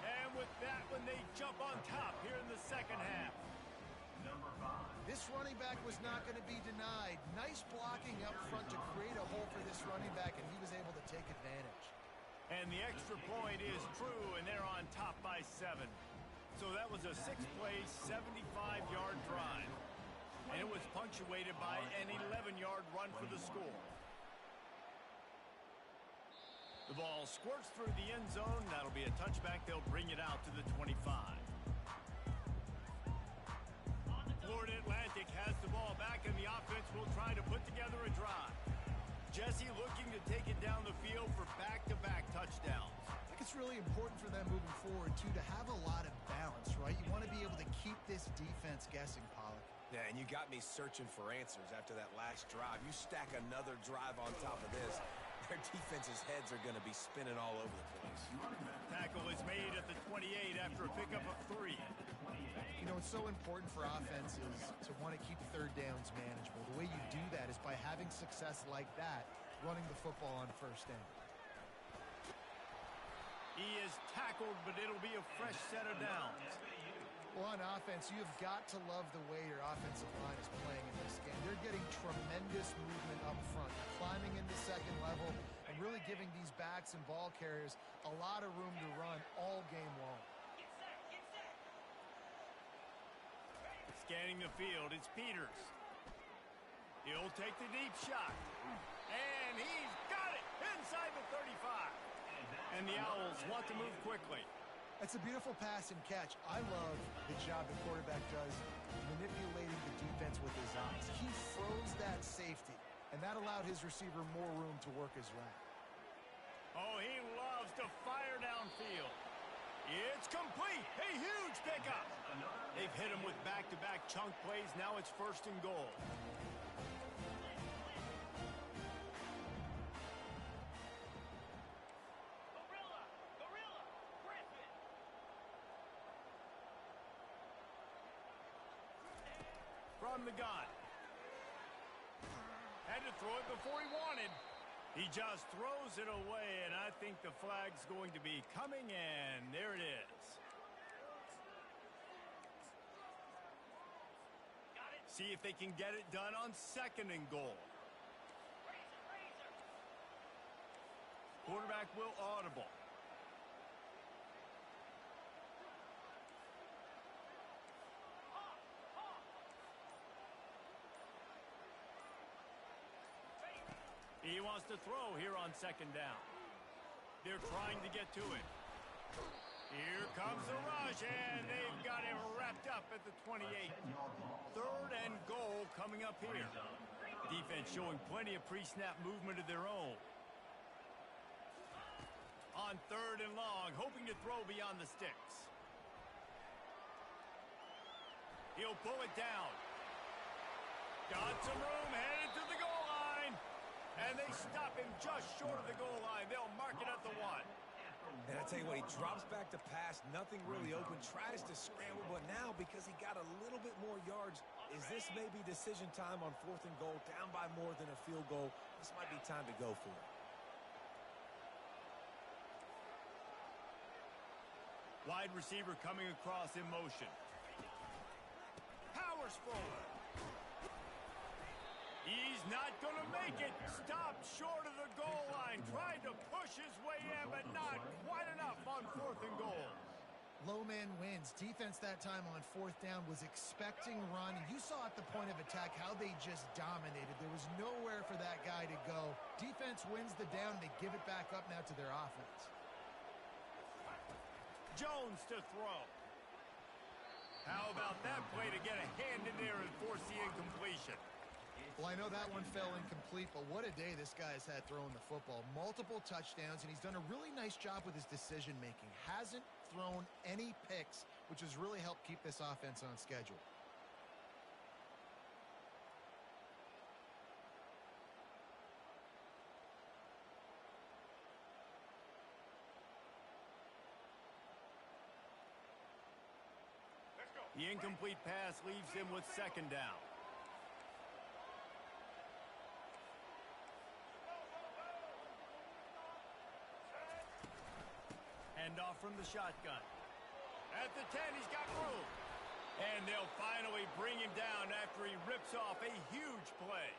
S1: And with that one, they jump on top here in the second half.
S2: This running back was not going to be denied. Nice blocking up front to create a hole for this running back, and he was able to take advantage.
S1: And the extra point is true, and they're on top by 7. So that was a 6-play, 75-yard drive. And it was punctuated by an 11-yard run for the score. The ball squirts through the end zone. That'll be a touchback. They'll bring it out to the 25. Florida Atlantic has the ball back, and the offense will try to put together a drive. Jesse looking to take it down the field for back-to-back touchdowns.
S2: I think it's really important for them moving forward, too, to have a lot of balance, right? You want to be able to keep this defense guessing, Pollock.
S3: Yeah, and you got me searching for answers after that last drive. You stack another drive on top of this, their defense's heads are going to be spinning all over the place.
S1: Tackle is made at the 28 after a pickup of 3.
S2: You know, it's so important for offenses to want to keep third downs manageable. The way you do that is by having success like that, running the football on first down.
S1: He is tackled, but it'll be a fresh set of downs.
S2: Well, on offense, you've got to love the way your offensive line is playing in this game. They're getting tremendous movement up front, climbing into second level, and really giving these backs and ball carriers a lot of room to run all game long.
S1: Scanning the field, it's Peters. He'll take the deep shot. And he's got it inside the 35. And the Owls want to move quickly.
S2: That's a beautiful pass and catch. I love the job the quarterback does manipulating the defense with his eyes. He froze that safety, and that allowed his receiver more room to work his route.
S1: Oh, he loves to fire downfield. It's complete. A huge pickup. They've hit him with back-to-back chunk plays. Now it's 1st and goal. From the gun. Had to throw it before he wanted. He just throws it away, and I think the flag's going to be coming in. There it is. See if they can get it done on 2nd and goal. Quarterback will audible. He wants to throw here on 2nd down. They're trying to get to it. Here comes the rush, and they've got him wrapped up at the 28. 3rd and goal coming up here. Defense showing plenty of pre-snap movement of their own. On 3rd and long, hoping to throw beyond the sticks. He'll pull it down. Got some room, headed to the goal line. And they stop him just short of the goal line. They'll mark it at the 1.
S3: And I tell you what, he drops back to pass, nothing really open, tries to scramble, but now because he got a little bit more yards, is this maybe decision time on 4th and goal, down by more than a field goal? This might be time to go for it.
S1: Wide receiver coming across in motion. Powers forward. He's not going to make it. Stopped short of the goal line. Tried to push his way in, but not quite enough on 4th and goal.
S2: Low man wins. Defense that time on 4th down was expecting run. And you saw at the point of attack how they just dominated. There was nowhere for that guy to go. Defense wins the down. They give it back up now to their offense.
S1: Jones to throw. How about that play to get a hand in there and force the incompletion?
S2: Well, I know that one fell incomplete, but what a day this guy has had throwing the football. Multiple touchdowns, and he's done a really nice job with his decision-making. Hasn't thrown any picks, which has really helped keep this offense on schedule.
S1: The incomplete pass leaves him with 2nd down. Handoff from the shotgun. At the 10, he's got room. And they'll finally bring him down after he rips off a huge play.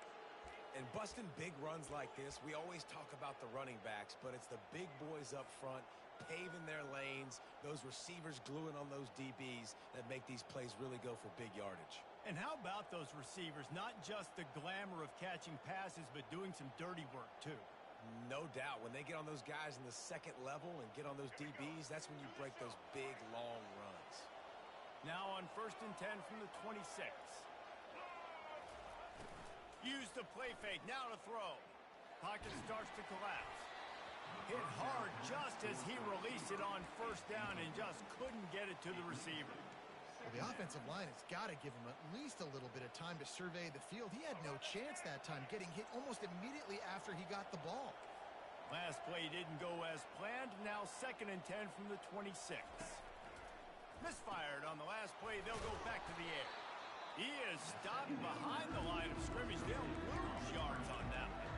S3: And busting big runs like this, we always talk about the running backs, but it's the big boys up front, paving their lanes, those receivers gluing on those DBs that make these plays really go for big yardage.
S1: And how about those receivers? Not just the glamour of catching passes, but doing some dirty work, too.
S3: No doubt. When they get on those guys in the 2nd level and get on those DBs, that's when you break those big, long runs.
S1: Now on 1st and 10 from the 26. Use the play fake. Now to throw. Pocket starts to collapse. Hit hard just as he released it on 1st down and just couldn't get it to the receiver.
S2: Well, the offensive line has got to give him at least a little bit of time to survey the field. He had no chance that time, getting hit almost immediately after he got the ball.
S1: Last play didn't go as planned. Now 2nd and 10 from the 26. Misfired on the last play. They'll go back to the air. He is stopped behind the line of scrimmage. They'll lose yards on that one.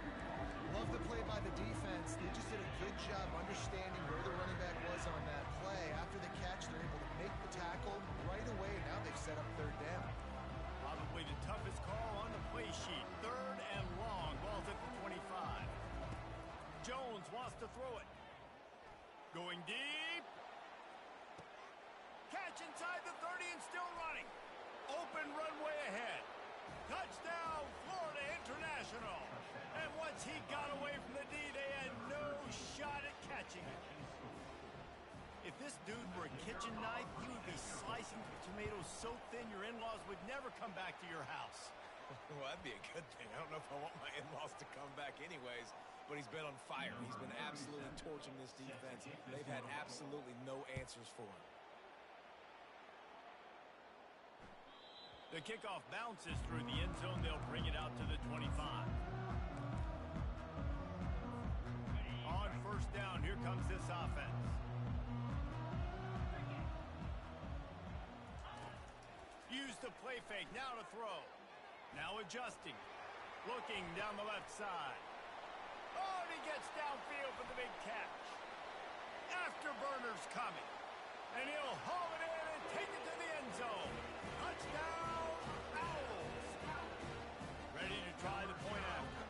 S2: Love the play by the defense. They just did a good job understanding where the running back was on that play. After the catch, they're able to make the tackle right away. Now they've set up 3rd down.
S1: Probably the toughest call on the play sheet. 3rd and long. Ball's at the 25. Jones wants to throw it. Going deep. Catch inside the 30 and still running. Open runway ahead. Touchdown, Florida International. And once he got away from the D, they had no shot at catching it. If this dude were a kitchen knife, he would be slicing the tomatoes so thin your in-laws would never come back to your house.
S3: Well, that'd be a good thing. I don't know if I want my in-laws to come back anyways, but he's been on fire. He's been absolutely torching this defense. They've had absolutely no answers for him.
S1: The kickoff bounces through the end zone. They'll bring it out to the 25. On 1st down, here comes this offense. Use the play fake, now to throw. Now adjusting. Looking down the left side. Oh, and he gets downfield for the big catch. Afterburner's coming. And he'll haul it in and take it to the end zone. Touchdown, Owls. Ready to try the point after.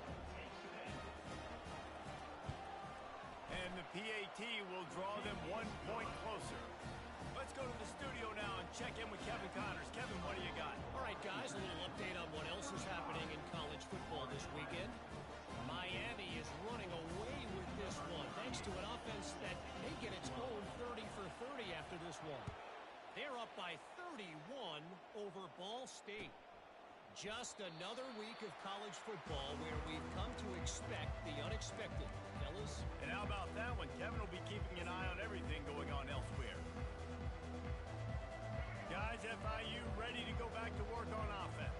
S1: And the PAT will draw them 1 point closer. Let's go to the studio now and check in with Kevin Connors. Kevin, what do you got?
S6: All right, guys, a little update on what else is happening in college football this weekend. Miami is running away with this one, thanks to an offense that may get its own 30 for 30 after this one. They're up by 31 over Ball State. Just another week of college football where we've come to expect the unexpected, fellas.
S1: And how about that one? Kevin will be keeping an eye on everything going on elsewhere. Guys, FIU ready to go back to work on offense.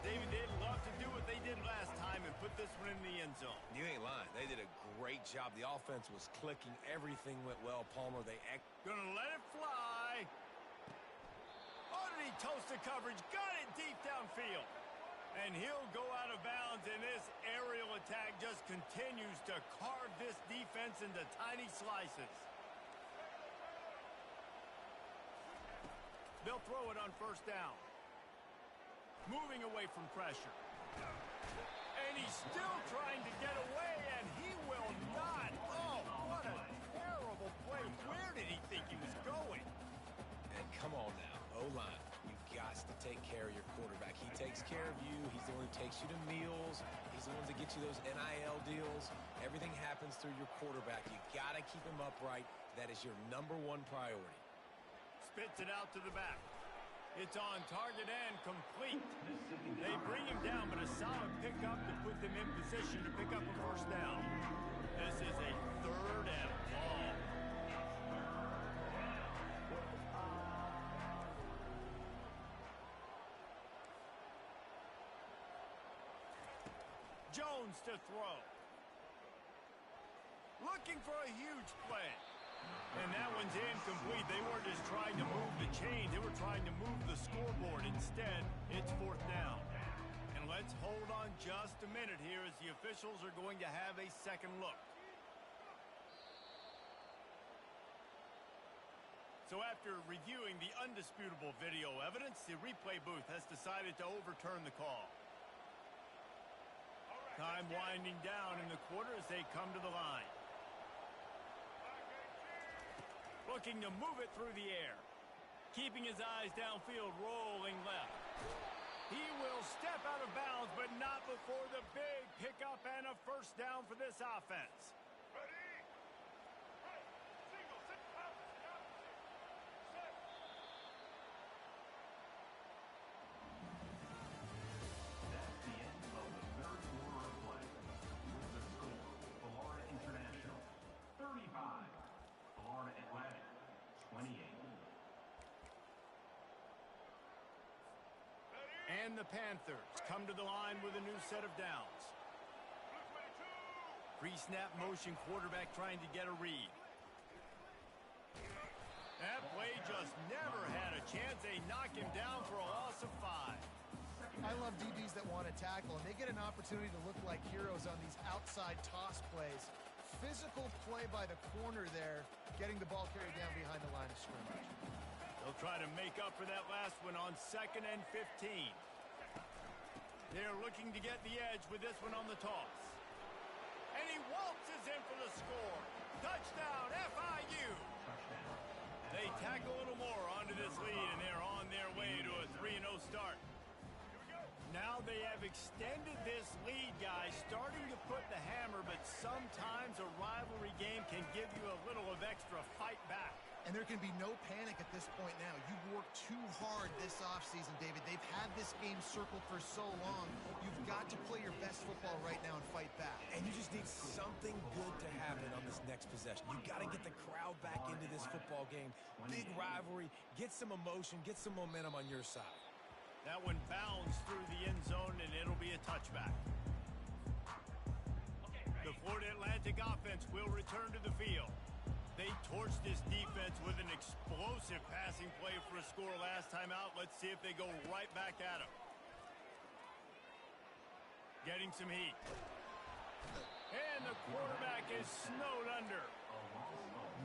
S1: David, they'd love to do what they did last time and put this one in the end zone.
S3: You ain't lying. They did a great job. The offense was clicking. Everything went well. Palmer,
S1: Gonna let it fly. Oh, did he toast the coverage? Got it deep downfield. And he'll go out of bounds, and this aerial attack just continues to carve this defense into tiny slices. They'll throw it on 1st down. Moving away from pressure. And he's still trying to get away, and he will not. Oh, what a terrible play. Where did he think he was going?
S3: And come on now, O-line. You've got to take care of your quarterback. He takes care of you. He's the one who takes you to meals. He's the one that gets you those NIL deals. Everything happens through your quarterback. You got to keep him upright. That is your #1 priority.
S1: Spits it out to the back. It's on target and complete. They bring him down, but a solid pickup to put them in position to pick up a 1st down. This is a 3rd and long. Jones to throw. Looking for a huge play. And that one's incomplete. They weren't just trying to move the chains. They were trying to move the scoreboard. Instead, it's 4th down. And let's hold on just a minute here as the officials are going to have a second look. So after reviewing the undisputable video evidence, the replay booth has decided to overturn the call. Time winding down in the quarter as they come to the line. Looking to move it through the air. Keeping his eyes downfield, rolling left. He will step out of bounds, but not before the big pickup and a 1st down for this offense.
S5: That's the end of the 3rd quarter of play. With the score, Florida International 35, Florida Atlantic 28.
S1: And the Panthers come to the line with a new set of downs. Pre-snap motion quarterback trying to get a read. That play just never had a chance. They knock him down for a loss of 5.
S2: I love DBs that want to tackle, and they get an opportunity to look like heroes on these outside toss plays. Physical play by the corner there, getting the ball carried down behind the line of scrimmage.
S1: They'll try to make up for that last one on 2nd and 15. They're looking to get the edge with this one on the toss. And he waltzes in for the score. Touchdown, FIU. They tack a little more onto this lead, and they're on their way to a 3-0 start. Now they have extended this lead, guys, starting to put the hammer, but sometimes a rivalry game can give you a little of extra fight back.
S2: And there can be no panic at this point now. You've worked too hard this offseason, David. They've had this game circled for so long. You've got to play your best football right now and fight back.
S3: And you just need something good to happen on this next possession. You got to get the crowd back into this football game. Big rivalry. Get some emotion. Get some momentum on your side.
S1: That one bounds through the end zone, and it'll be a touchback. The Florida Atlantic offense will return to the field. They torched this defense with an explosive passing play for a score last time out. Let's see if they go right back at him. Getting some heat. And the quarterback is snowed under.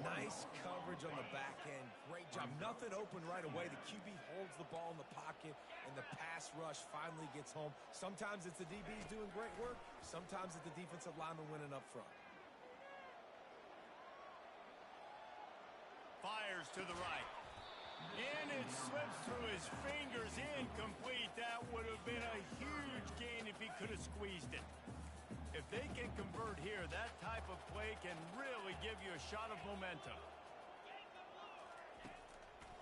S3: Nice coverage on the back end. Great job. Nothing open right away. The QB holds the ball in the pocket, and the pass rush finally gets home. Sometimes it's the DBs doing great work. Sometimes it's the defensive lineman winning up front.
S1: Fires to the right. And it slips through his fingers, incomplete. That would have been a huge gain if he could have squeezed it. If they can convert here, that type of play can really give you a shot of momentum.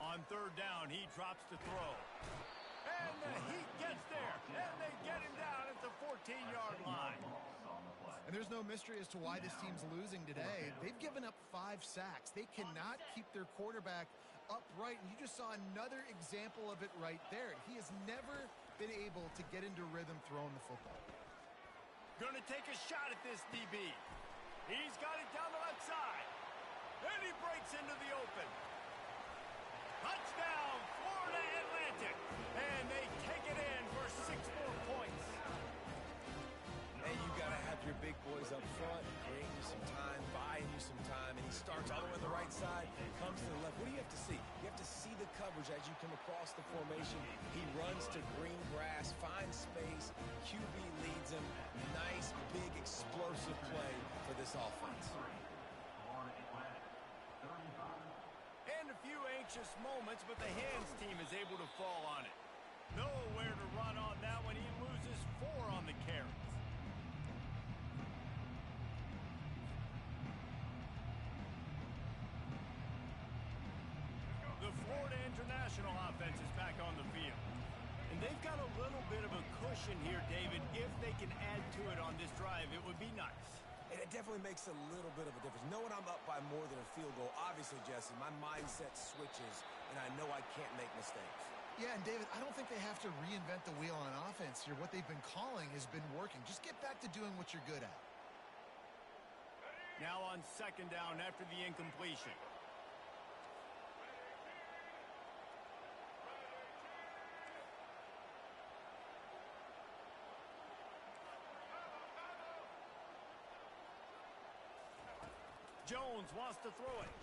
S1: On 3rd down, he drops to throw. And the Heat gets there, and they get him down at the 14-yard line.
S2: And there's no mystery as to why this team's losing today. They've given up 5 sacks. They cannot keep their quarterback upright, and you just saw another example of it right there. He has never been able to get into rhythm throwing the football.
S1: Going to take a shot at this DB. He's got it down the left side. And he breaks into the open. Touchdown, Florida Atlantic. And they take it in for 6 more points.
S3: Hey, you got to have your big boys up front, bring you some time, buying you some time, and he starts all the way on the right side, comes to the left. What do you have to see? You have to see the coverage as you come across the formation. He runs to green grass, finds space, QB leads him. Nice, big, explosive play for this offense.
S1: And a few anxious moments, but the hands team is able to fall on it. Nowhere to run on that one. He loses 4 on the carries. The Florida International offense is back on the field. And they've got a little bit of a cushion here, David. If they can add to it on this drive, it would be nice.
S3: And it definitely makes a little bit of a difference. Knowing I'm up by more than a field goal, obviously, Jesse, my mindset switches, and I know I can't make mistakes.
S2: Yeah, and David, I don't think they have to reinvent the wheel on offense here. What they've been calling has been working. Just get back to doing what you're good at.
S1: Now on 2nd down after the incompletion. Jones wants to throw it.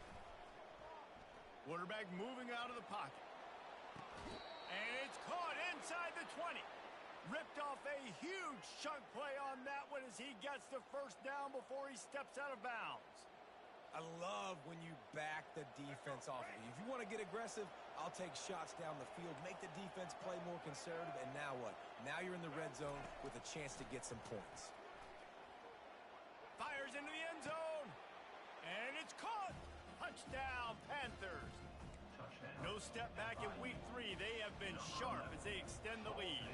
S1: Quarterback moving out of the pocket. And it's caught inside the 20. Ripped off a huge chunk play on that one as he gets the 1st down before he steps out of bounds.
S3: I love when you back the defense off of you. If you want to get aggressive, I'll take shots down the field, make the defense play more conservative, and now what? Now you're in the red zone with a chance to get some points.
S1: Fires into the end zone. And it's caught. Touchdown, Panthers. No step back in week 3. They have been sharp as they extend the lead.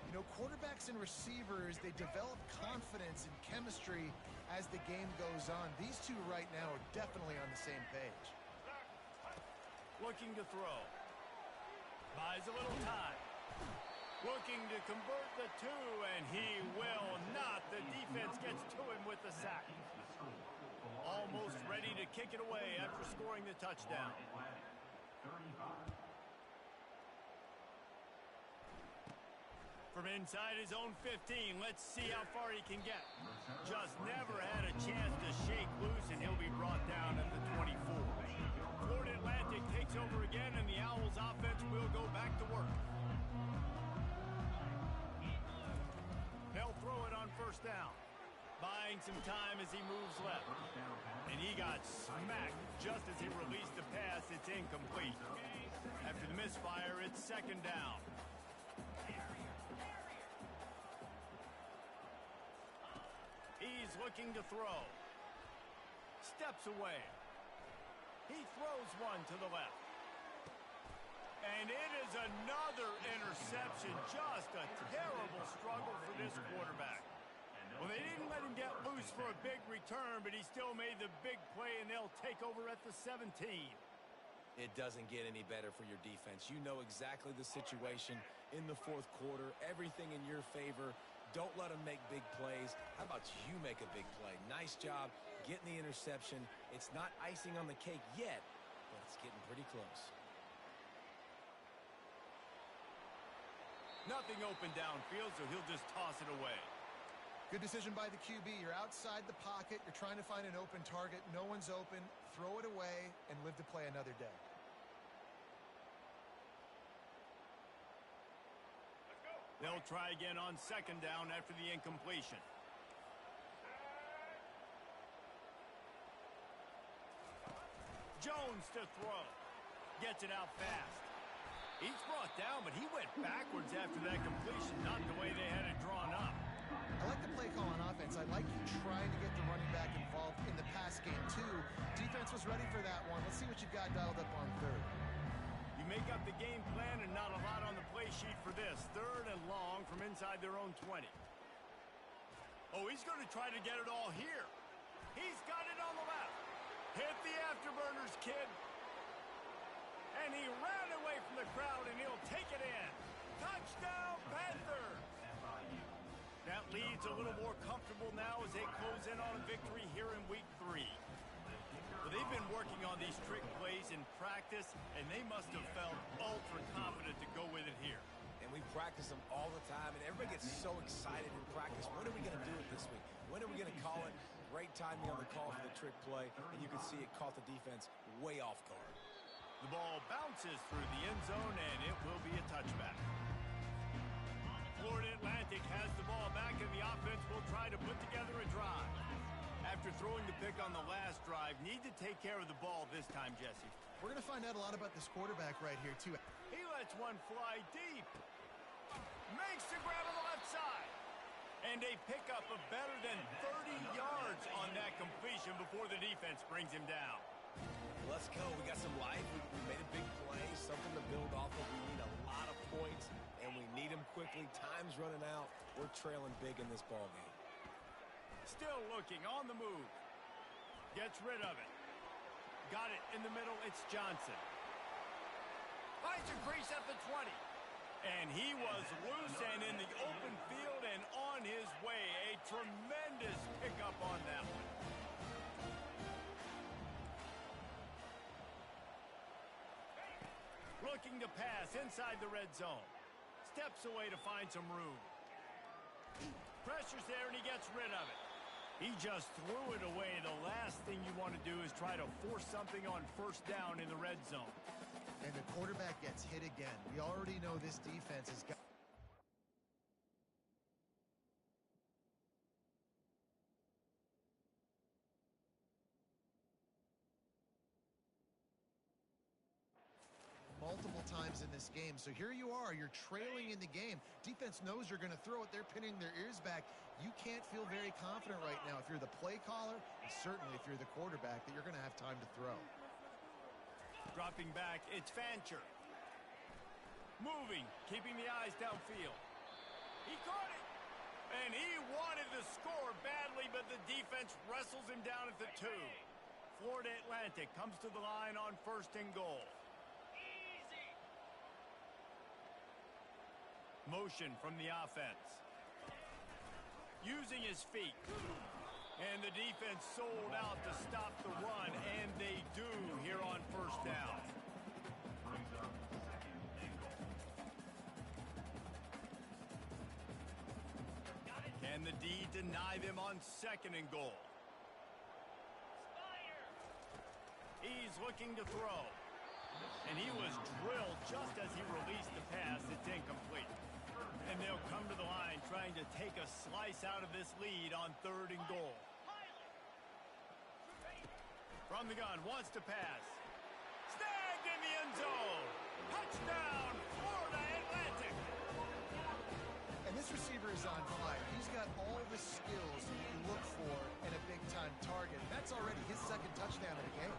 S2: You know, quarterbacks and receivers, they develop confidence and chemistry as the game goes on. These two right now are definitely on the same page.
S1: Looking to throw. Buys a little time. Looking to convert the two, and he will not. The defense gets to him with the sack. Almost ready to kick it away after scoring the touchdown. From inside his own 15, let's see how far he can get. Just never had a chance to shake loose, and he'll be brought down at the 24. Florida Atlantic takes over again, and the Owls offense will go back to work. They'll throw it on first down, buying some time as he moves left. And he got smacked just as he released the pass. It's incomplete. After the misfire, it's second down. He's looking to throw. Steps away. He throws one to the left. And it is another interception. Just a terrible struggle for this quarterback. Well, they didn't let him get loose for a big return, but he still made the big play, and they'll take over at the 17.
S3: It doesn't get any better for your defense. You know exactly the situation in the fourth quarter. Everything in your favor. Don't let them make big plays. How about you make a big play? Nice job getting the interception. It's not icing on the cake yet, but it's getting pretty close.
S1: Nothing open downfield, so he'll just toss it away.
S2: Good decision by the QB. You're outside the pocket. You're trying to find an open target. No one's open. Throw it away and live to play another day.
S1: They'll try again on second down after the incompletion. Jones to throw. Gets it out fast. He's brought down, but he went backwards after that completion, not the way they had it drawn up.
S2: I like the play call on offense. I like you trying to get the running back involved in the pass game, too. Defense was ready for that one. Let's see what you've got dialed up on third.
S1: You make up the game plan and not a lot on the play sheet for this. Third and long from inside their own 20. Oh, he's going to try to get it all here. He's got it on the left. Hit the afterburners, kid. And he ran away from the crowd, and he'll take it in. Touchdown, Panthers! That leads a little more comfortable now as they close in on a victory here in Week 3. Well, they've been working on these trick plays in practice, and they must have felt ultra confident to go with it here.
S3: And we practice them all the time, and everybody gets so excited in practice. When are we going to do it this week? When are we going to call it? Great timing on the call for the trick play, and you can see it caught the defense way off guard.
S1: The ball bounces through the end zone, and it will be a touchback. Florida Atlantic has the ball back, and the offense will try to put together a drive. After throwing the pick on the last drive, need to take care of the ball this time, Jesse.
S2: We're going to find out a lot about this quarterback right here, too.
S1: He lets one fly deep. Makes the grab on the left side. And a pickup of better than 30 yards on that completion before the defense brings him down.
S3: Let's go. We got some life. We made a big play, something to build off of. We need a lot of points, and we need them quickly. Time's running out. We're trailing big in this ball game.
S1: Still looking on the move. Gets rid of it. Got it in the middle. It's Johnson. Finds a crease at the 20. And he was loose and in the open field and on his way. A tremendous pickup on that one. Looking to pass inside the red zone. Steps away to find some room. Pressure's there and he gets rid of it. He just threw it away. The last thing you want to do is try to force something on first down in the red zone.
S2: And the quarterback gets hit again. We already know this defense has got... multiple times in this game. So here you are, you're trailing in the game. Defense knows you're going to throw it. They're pinning their ears back. You can't feel very confident right now if you're the play caller, and certainly if you're the quarterback, that you're going to have time to throw.
S1: Dropping back, it's Fancher. Moving, keeping the eyes downfield. He caught it. And he wanted to score badly, but the defense wrestles him down at the 2. Florida Atlantic comes to the line on first and goal. motion from the offense. Using his feet. And the defense sold out to stop the run, and they do here on first down.
S5: Brings up second and goal.
S1: Can the D deny them on second and goal?
S4: Spider.
S1: He's looking to throw. And he was drilled just as he released the pass. It's incomplete. And they'll come to the line trying to take a slice out of this lead on third and goal. From the gun, wants to pass. Snagged in the end zone. Touchdown, Florida Atlantic.
S2: And this receiver is on fire. He's got all the skills you look for in a big-time target. That's already his second touchdown of the game.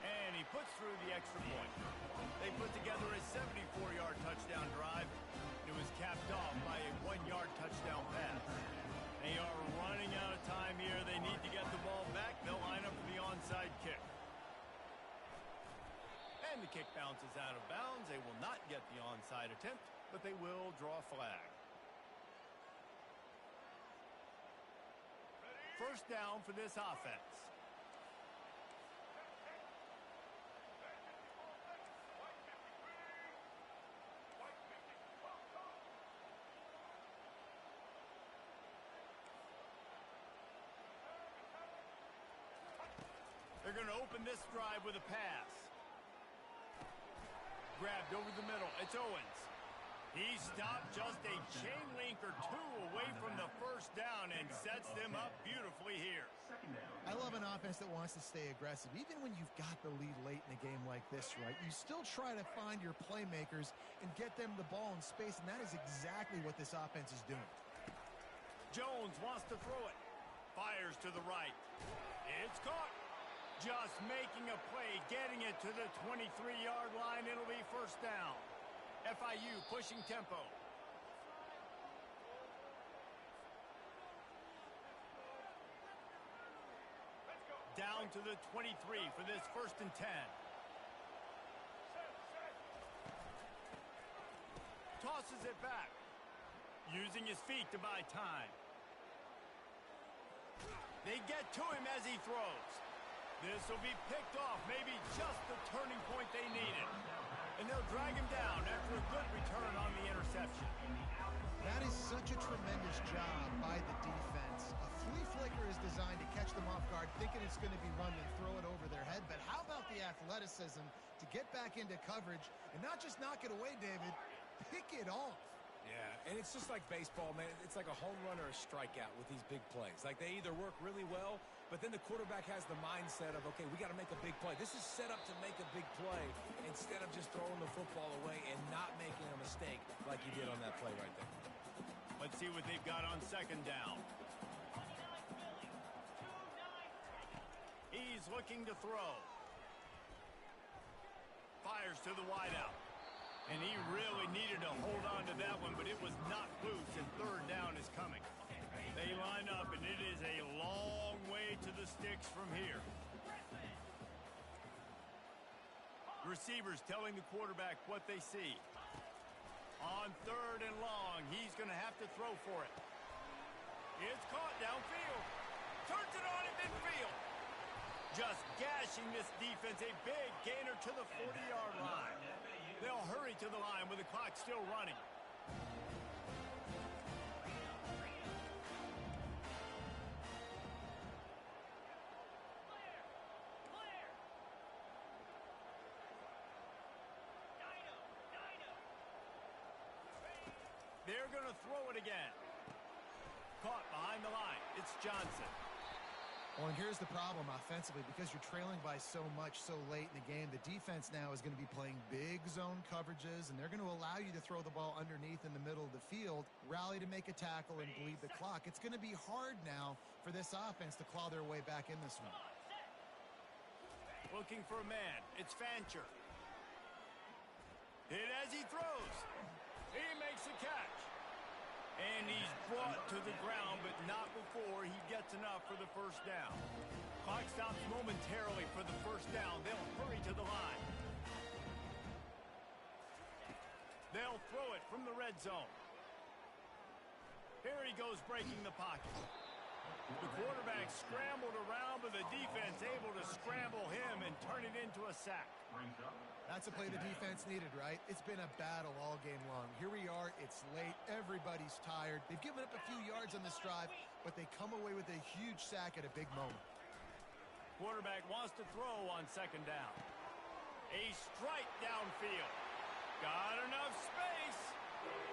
S1: And he puts through the extra point. They put together a 74-yard touchdown drive. It was capped off by a 1-yard touchdown pass. They are running out of time here. They need to get the ball back. They'll line up for the onside kick. And the kick bounces out of bounds. They will not get the onside attempt, but they will draw a flag. First down for this offense. They're going to open this drive with a pass. Grabbed over the middle. It's Owens. He stopped just a chain link or two away from the first down and sets them up beautifully here.
S5: Second down.
S2: I love an offense that wants to stay aggressive. Even when you've got the lead late in a game like this, right? You still try to find your playmakers and get them the ball in space, and that is exactly what this offense is doing.
S1: Jones wants to throw it. Fires to the right. It's caught. Just making a play, getting it to the 23-yard line. It'll be first down. FIU pushing tempo. Down to the 23 for this first and 10. Tosses it back. Using his feet to buy time. They get to him as he throws. This will be picked off, maybe just the turning point they needed. And they'll drag him down after a good return on the interception.
S2: That is such a tremendous job by the defense. A flea flicker is designed to catch them off guard, thinking it's going to be run and throw it over their head. But how about the athleticism to get back into coverage and not just knock it away, David, pick it off.
S3: Yeah, and it's just like baseball, man. It's like a home run or a strikeout with these big plays. Like they either work really well, but then the quarterback has the mindset of, okay, we got to make a big play. This is set up to make a big play instead of just throwing the football away and not making a mistake like you did on that play right there.
S1: Let's see what they've got on second down. He's looking to throw. Fires to the wideout. And he really needed to hold on to that one, but it was knocked loose, and third down is coming. They line up, and it is a long way to the sticks from here. Receivers telling the quarterback what they see. On third and long, he's going to have to throw for it. It's caught downfield. Turns it on at midfield. Just gashing this defense, a big gainer to the 40-yard line. They'll hurry to the line with the clock still running. They're going to throw it again. Caught behind the line. It's Johnson.
S2: Well, and here's the problem offensively. Because you're trailing by so much so late in the game, the defense now is going to be playing big zone coverages, and they're going to allow you to throw the ball underneath in the middle of the field, rally to make a tackle, and bleed the clock. It's going to be hard now for this offense to claw their way back in this one.
S1: Looking for a man. It's Fancher. Hit as he throws. He makes a catch. And he's brought to the ground, but not before he gets enough for the first down. Clock stops momentarily for the first down. They'll hurry to the line. They'll throw it from the red zone. Here he goes breaking the pocket. The quarterback scrambled around, but the defense able to scramble him and turn it into a sack.
S2: That's a play the defense needed, right? It's been a battle all game long. Here we are. It's late. Everybody's tired. They've given up a few yards on this drive, but they come away with a huge sack at a big moment.
S1: Quarterback wants to throw on second down. A strike downfield. Got enough space.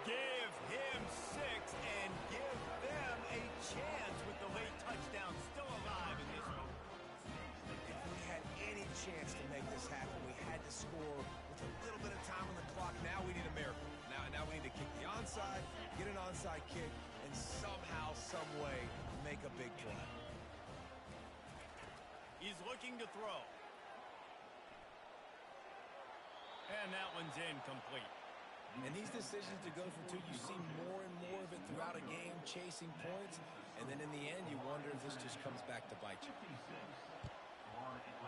S1: Give him 6 and give them a chance with the late touchdown still alive in this one.
S3: If we had any chance to make this happen, we had to score with a little bit of time on the clock. Now we need a miracle. Now we need to kick the onside, get an onside kick, and somehow, some way, make a big play.
S1: He's looking to throw. And that one's incomplete.
S3: And these decisions to go for 2, you see more and more of it throughout a game, chasing points. And then in the end, you wonder if this just comes back to bite you.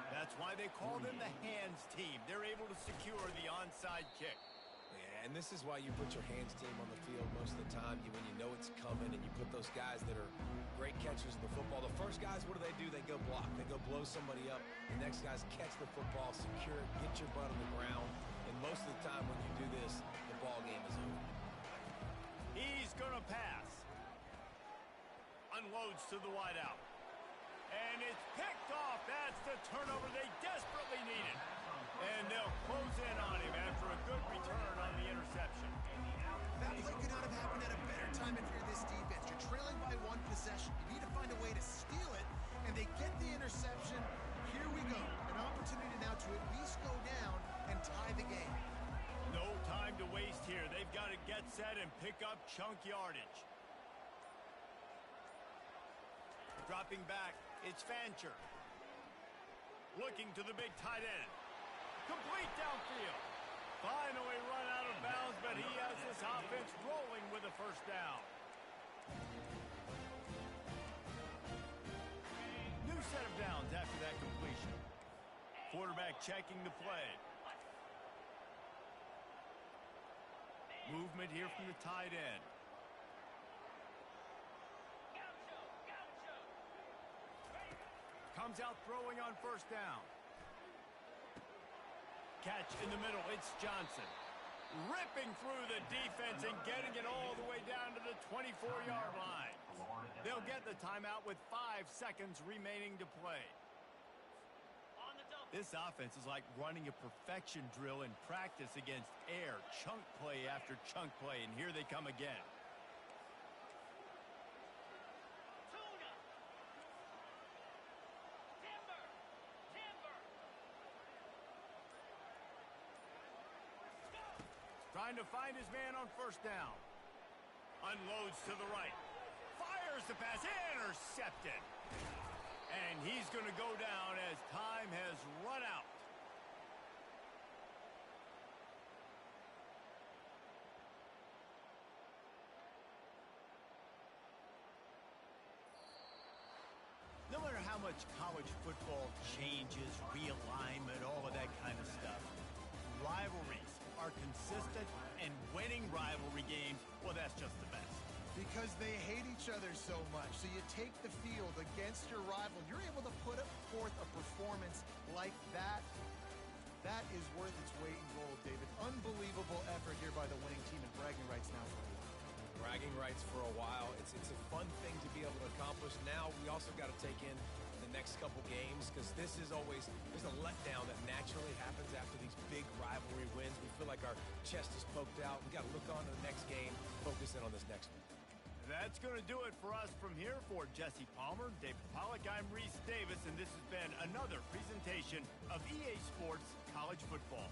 S1: That's why they call them the hands team. They're able to secure the onside kick.
S3: Yeah, and this is why you put your hands team on the field most of the time when you know it's coming, and you put those guys that are great catchers of the football. The first guys, what do? They go block. They go blow somebody up. The next guys catch the football, secure it, get your butt on the ground. And most of the time when you do this, the ball game is over.
S1: He's going to pass. Unloads to the wideout. And it's picked off. That's the turnover they desperately needed. And they'll close in on him after a good return on the interception.
S2: That play could not have happened at a better time if you're this defense. You're trailing by 1 possession. You need to find a way to steal it, and they get the interception. Here we go. An opportunity now to at least go down and tie the game.
S1: No time to waste here. They've got to get set and pick up chunk yardage. Dropping back, it's Fancher. Looking to the big tight end. Complete downfield. Finally run out of bounds, but he has this offense rolling with a first down. New set of downs after that completion. Quarterback checking the play. Movement here from the tight end. Comes out throwing on first down. Catch in the middle. It's Johnson. Ripping through the defense and getting it all the way down to the 24-yard line. They'll get the timeout with 5 seconds remaining to play. This offense is like running a perfection drill in practice against air. Chunk play after chunk play, and here they come again. Trying to find his man on first down. Unloads to the right. Fires the pass. Intercepted. And he's going to go down as time has run out. No matter how much college football changes, realignment, all of that kind of stuff, rivalries are consistent, and winning rivalry games, well, that's just the best.
S2: Because they hate each other so much. So you take the field against your rival. You're able to put forth a performance like that. That is worth its weight in gold, David. Unbelievable effort here by the winning team, and bragging rights now for a while.
S3: Bragging rights for a while. It's a fun thing to be able to accomplish. Now we also got to take in the next couple games, because there's a letdown that naturally happens after these big rivalry wins. We feel like our chest is poked out. We got to look on to the next game, focus in on this next one.
S1: That's going to do it for us from here. For Jesse Palmer, David Pollack, I'm Reese Davis, and this has been another presentation of EA Sports College Football.